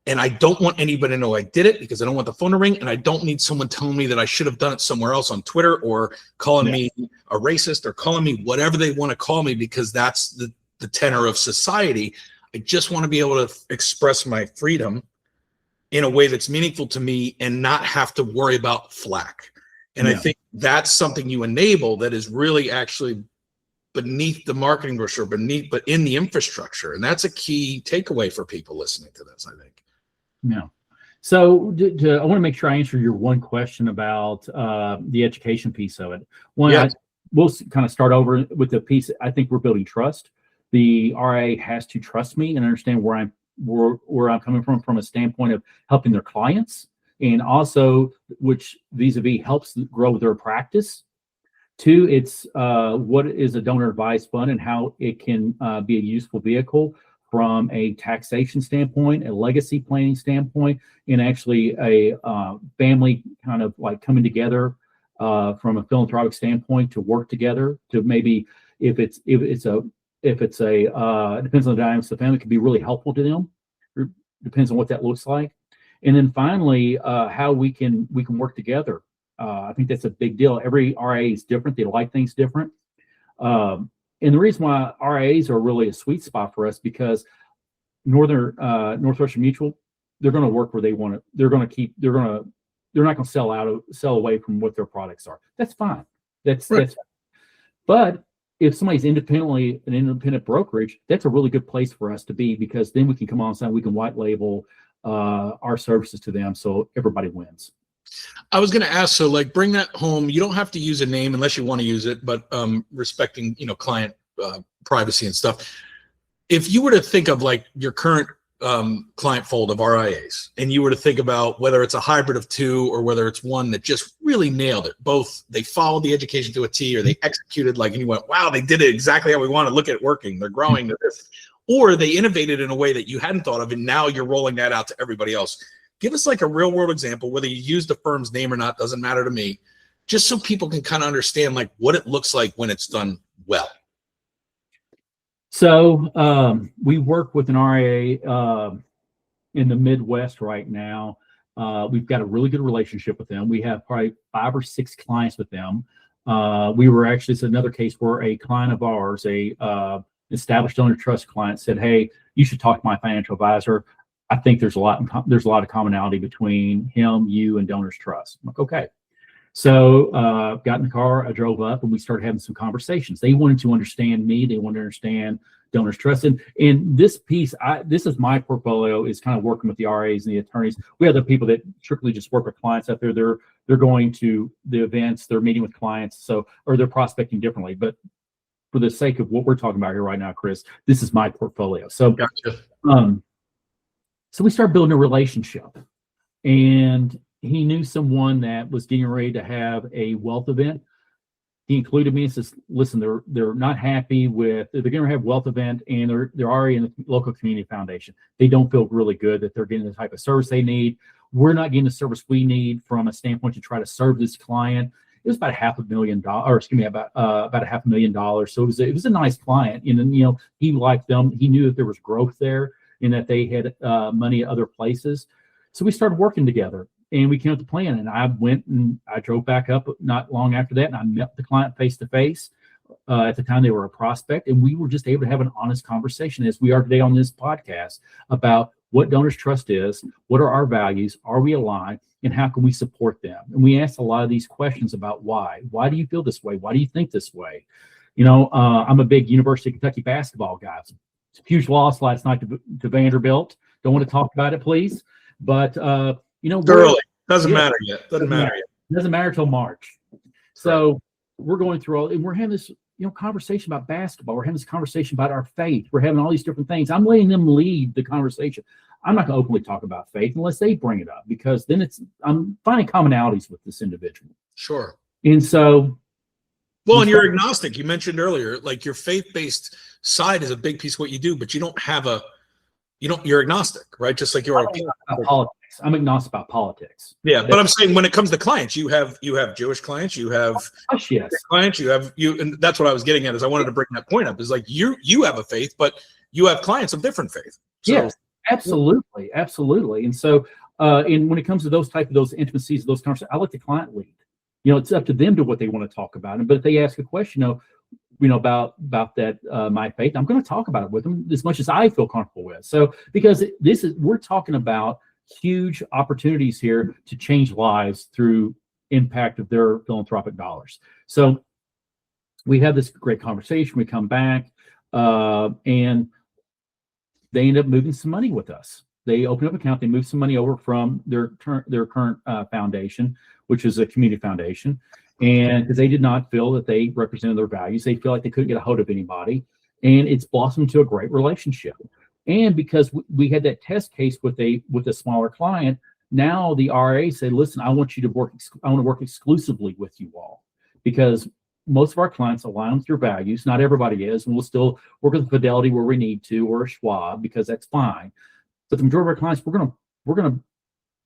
And I don't want anybody to know I did it, because I don't want the phone to ring, and I don't need someone telling me that I should have done it somewhere else on Twitter, or calling me a racist, or calling me whatever they want to call me, because that's the tenor of society. I just want to be able to express my freedom in a way that's meaningful to me and not have to worry about flack. And I think that's something you enable that is really actually beneath the marketing brochure, but in the infrastructure. And that's a key takeaway for people listening to this, I think. Yeah. So I want to make sure I answer your one question about the education piece of it. We'll kind of start over with the piece. I think we're building trust. The RIA has to trust me and understand where I'm coming from a standpoint of helping their clients, and also which vis-a-vis helps grow their practice. Two, it's what is a donor advised fund and how it can be a useful vehicle from a taxation standpoint, a legacy planning standpoint, and actually a family kind of like coming together from a philanthropic standpoint to work together to maybe if it's a depends on the dynamics of the family, could be really helpful to them. depends on what that looks like. And then finally, how we can work together. I think that's a big deal. Every RIA is different. They like things different. And the reason why RIAs are really a sweet spot for us, because Northwestern Mutual, they're going to work where they want to. They're not going to sell away from what their products are. That's fine. That's But if somebody's an independent brokerage, that's a really good place for us to be, because then we can come on side, we can white label our services to them, so everybody wins. I was going to ask, so like bring that home. You don't have to use a name unless you want to use it, but respecting, client privacy and stuff. If you were to think of like your current client fold of RIAs, and you were to think about whether it's a hybrid of two or whether it's one that just really nailed it, both they followed the education to a T, or they executed and you went, wow, they did it exactly how we want to. Look at it working. They're growing to this. Or they innovated in a way that you hadn't thought of, and now you're rolling that out to everybody else. Give us like a real world example, whether you use the firm's name or not, doesn't matter to me, just so people can kind of understand like what it looks like when it's done well. So we work with an RIA in the Midwest right now. We've got a really good relationship with them. We have probably 5 or 6 clients with them. It's another case where a client of ours, established DonorsTrust client, said, "Hey, you should talk to my financial advisor. I think there's a lot of commonality between him, you, and DonorsTrust." I'm like, okay. So got in the car, I drove up, and we started having some conversations. They wanted to understand me. They wanted to understand DonorsTrust. And this piece, this is my portfolio, is kind of working with the RAs and the attorneys. We have the people that strictly just work with clients out there. They're going to the events, they're meeting with clients, or they're prospecting differently. But for the sake of what we're talking about here right now, Chris, this is my portfolio. So, Gotcha. So we started building a relationship, and he knew someone that was getting ready to have a wealth event. He included me and says, "Listen, they're not happy with, they're going to have wealth event, and they're already in the local community foundation. They don't feel really good that they're getting the type of service they need. We're not getting the service we need from a standpoint to try to serve this client." It was about $500,000, or excuse me, about $500,000. So it was a nice client, and he liked them. He knew that there was growth there, and that they had money at other places. So we started working together, and we came up with a plan. And I went and I drove back up not long after that, and I met the client face to face. At the time, they were a prospect, and we were just able to have an honest conversation, as we are today on this podcast, about what DonorsTrust is, what are our values, are we aligned, and how can we support them? And we asked a lot of these questions about why. Why do you feel this way? Why do you think this way? I'm a big University of Kentucky basketball guy. It's a huge loss last night to Vanderbilt. Don't want to talk about it, please. But early. Doesn't matter yet. Doesn't matter yet. Doesn't matter till March. So we're going through all, and we're having this conversation about basketball. We're having this conversation about our faith. We're having all these different things. I'm letting them lead the conversation. I'm not going to openly talk about faith unless they bring it up, because then I'm finding commonalities with this individual. Sure. And so, well, and you're agnostic. You mentioned earlier, like your faith-based side is a big piece of what you do, but you don't have you're agnostic, right? Just like you are politics. I'm agnostic about politics. Yeah, but I'm saying when it comes to clients, you have Jewish clients, you have clients, and that's what I was getting at. Is I wanted to bring that point up. Is like you have a faith, but you have clients of different faith. So, yes, absolutely. And so, and when it comes to those intimacies, those conversations, I let the client lead. It's up to them to what they want to talk about. But if they ask a question, about that my faith, I'm going to talk about it with them as much as I feel comfortable with. So because we're talking about huge opportunities here to change lives through impact of their philanthropic dollars. So we have this great conversation. We come back, and they end up moving some money with us. They open up an account. They move some money over from their current foundation, which is a community foundation. And because they did not feel that they represented their values, they feel like they couldn't get a hold of anybody. And it's blossomed into a great relationship. And because we had that test case with a smaller client, now the RA said, "Listen, I want to work exclusively with you all, because most of our clients align with your values. Not everybody is, and we'll still work with Fidelity where we need to, or a Schwab, because that's fine. But the majority of our clients, we're gonna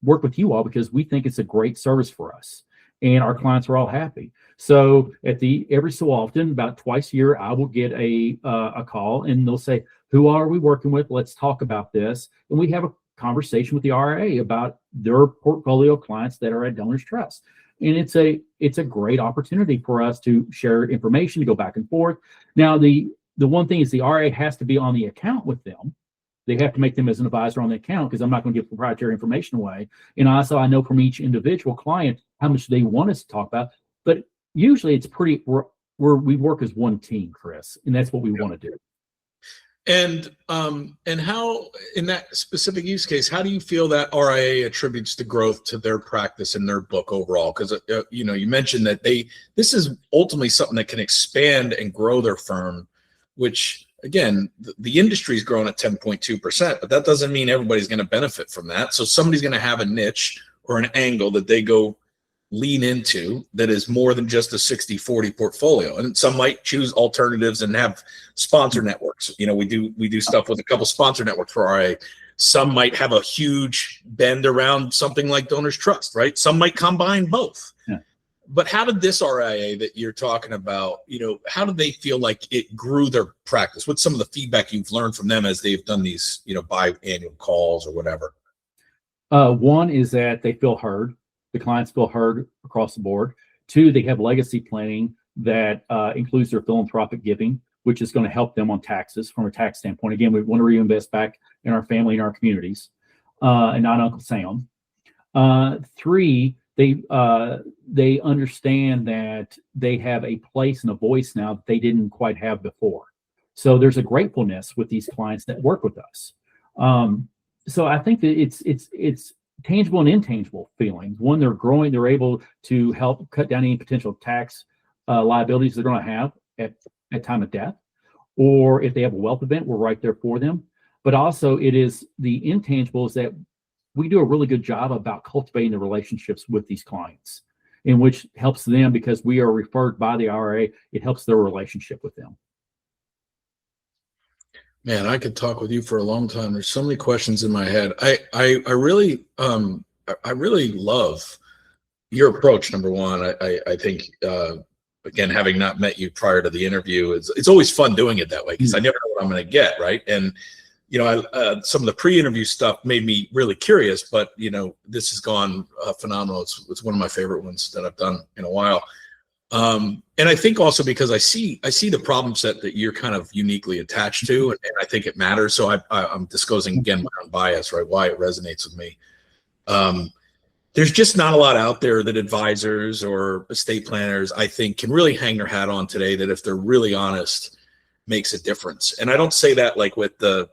work with you all because we think it's a great service for us, and our clients are all happy." So every so often, about twice a year, I will get a call, and they'll say, "Who are we working with? Let's talk about this." And we have a conversation with the RIA about their portfolio of clients that are at DonorsTrust. And it's a great opportunity for us to share information, to go back and forth. Now, the one thing is the RIA has to be on the account with them. They have to make them as an advisor on the account, because I'm not going to give proprietary information away. And also, I know from each individual client how much they want us to talk about. But usually it's pretty, we work as one team, Chris, and that's what we want to do. And how, in that specific use case, how do you feel that RIA attributes the growth to their practice and their book overall? Because you know, you mentioned that this is ultimately something that can expand and grow their firm, which again, the industry is growing at 10.2%, but that doesn't mean everybody's going to benefit from that. So somebody's going to have a niche or an angle that they go lean into that is more than just a 60-40 portfolio. And some might choose alternatives and have sponsor networks. You know, we do stuff with a couple sponsor networks for RIA. Some might have a huge bend around something like DonorsTrust, right? Some might combine both. Yeah. But how did this RIA that you're talking about, you know, how did they feel like it grew their practice? What's some of the feedback you've learned from them as they've done these, you know, biannual calls or whatever? One is that they feel heard. The clients feel heard across the board. Two, they have legacy planning that includes their philanthropic giving, which is going to help them on taxes from a tax standpoint. Again, we want to reinvest back in our family and our communities, and not Uncle Sam. Three, they understand that they have a place and a voice now that they didn't quite have before. So there's a gratefulness with these clients that work with us. So I think that it's tangible and intangible feelings. One, they're growing, they're able to help cut down any potential tax liabilities they're going to have at time of death, or if they have a wealth event, we're right there for them. But also it is the intangibles that we do a really good job about cultivating the relationships with these clients, in which helps them because we are referred by the RIA. It helps their relationship with them. Man, I could talk with you for a long time. There's so many questions in my head. I really love your approach. Number one, I think again, having not met you prior to the interview, it's always fun doing it that way because I never know what I'm going to get, right? And you know, some of the pre-interview stuff made me really curious, but you know, this has gone phenomenal. It's one of my favorite ones that I've done in a while. And I think also because I see the problem set that you're kind of uniquely attached to, and I think it matters. So I'm disclosing again my own bias, right? Why it resonates with me. There's just not a lot out there that advisors or estate planners, I think, can really hang their hat on today that if they're really honest, makes a difference. And I don't say that like with the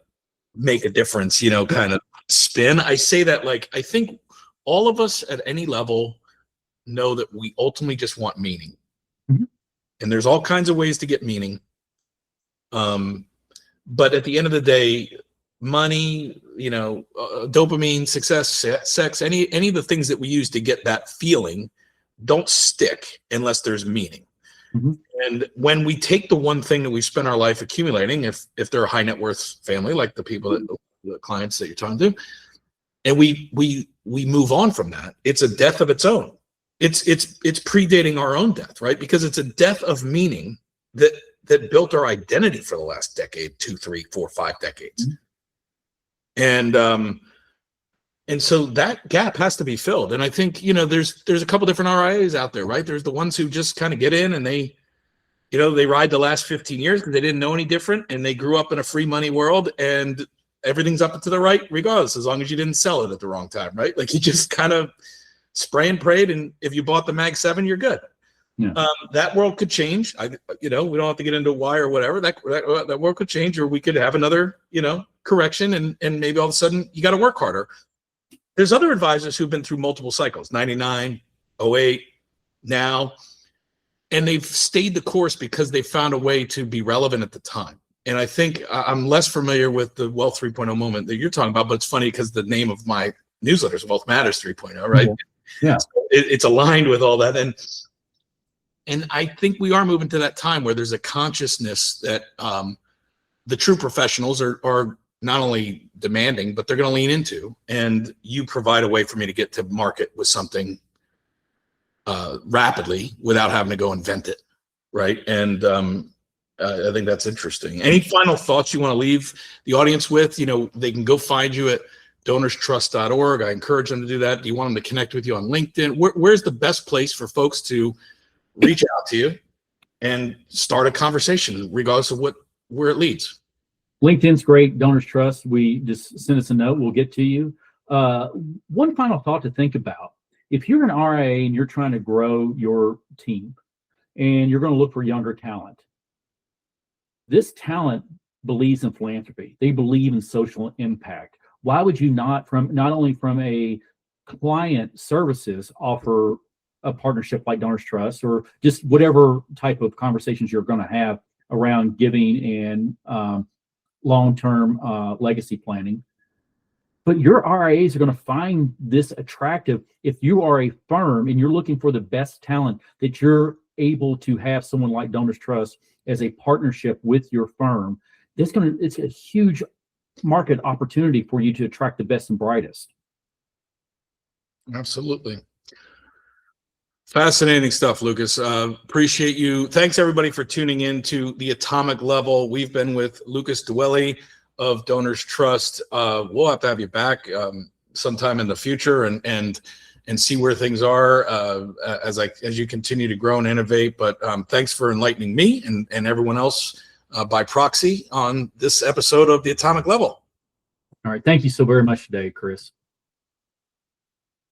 make a difference, you know, kind of spin. I say that like, I think all of us at any level know that we ultimately just want meaning. Mm-hmm. And there's all kinds of ways to get meaning. But at the end of the day, money, you know, dopamine, success, sex, any of the things that we use to get that feeling don't stick unless there's meaning. Mm-hmm. And when we take the one thing that we spend our life accumulating, if they're a high net worth family, like the people that the clients that you're talking to, and we move on from that, it's a death of its own. It's predating our own death, right? Because it's a death of meaning that built our identity for the last decade, 2, 3, 4, 5 decades. Mm-hmm. And so that gap has to be filled. And I think, you know, there's a couple different RIAs out there, right? There's the ones who just kind of get in and they ride the last 15 years because they didn't know any different and they grew up in a free money world and everything's up and to the right regardless, as long as you didn't sell it at the wrong time, right? Like you just kind of spray and prayed, and if you bought the Mag 7, you're good. Yeah. That world could change. We don't have to get into why or whatever. That world could change, or we could have another, correction, and maybe all of a sudden you got to work harder. There's other advisors who've been through multiple cycles, 99, 08, now, and they've stayed the course because they found a way to be relevant at the time. And I think I'm less familiar with the Wealth 3.0 moment that you're talking about, but it's funny because the name of my newsletter is Wealth Matters 3.0, right? Yeah. So it's aligned with all that. And I think we are moving to that time where there's a consciousness that the true professionals are not only demanding, but they're going to lean into. And you provide a way for me to get to market with something rapidly without having to go invent it, right? And I think that's interesting. Any final thoughts you want to leave the audience with? They can go find you at DonorsTrust.org. I encourage them to do that. Do you want them to connect with you on LinkedIn? Where's the best place for folks to reach out to you and start a conversation, regardless of where it leads? LinkedIn's great. Donors Trust. We just send us a note. We'll get to you. One final thought to think about. If you're an RIA and you're trying to grow your team and you're going to look for younger talent, this talent believes in philanthropy. They believe in social impact. Why would you not only from a client services offer a partnership like Donors Trust, or just whatever type of conversations you're going to have around giving and long-term legacy planning? But your RIAs are going to find this attractive if you are a firm and you're looking for the best talent, that you're able to have someone like Donors Trust as a partnership with your firm. It's a huge market opportunity for you to attract the best and brightest. Absolutely. Fascinating stuff, Lukas. Appreciate you. Thanks everybody for tuning in to The Atomic Level. We've been with Lukas Dwelly of DonorsTrust. We'll have to have you back sometime in the future and see where things are as you continue to grow and innovate. But thanks for enlightening me and everyone else by proxy on this episode of The Atomic Level. All right. Thank you so very much today, Chris.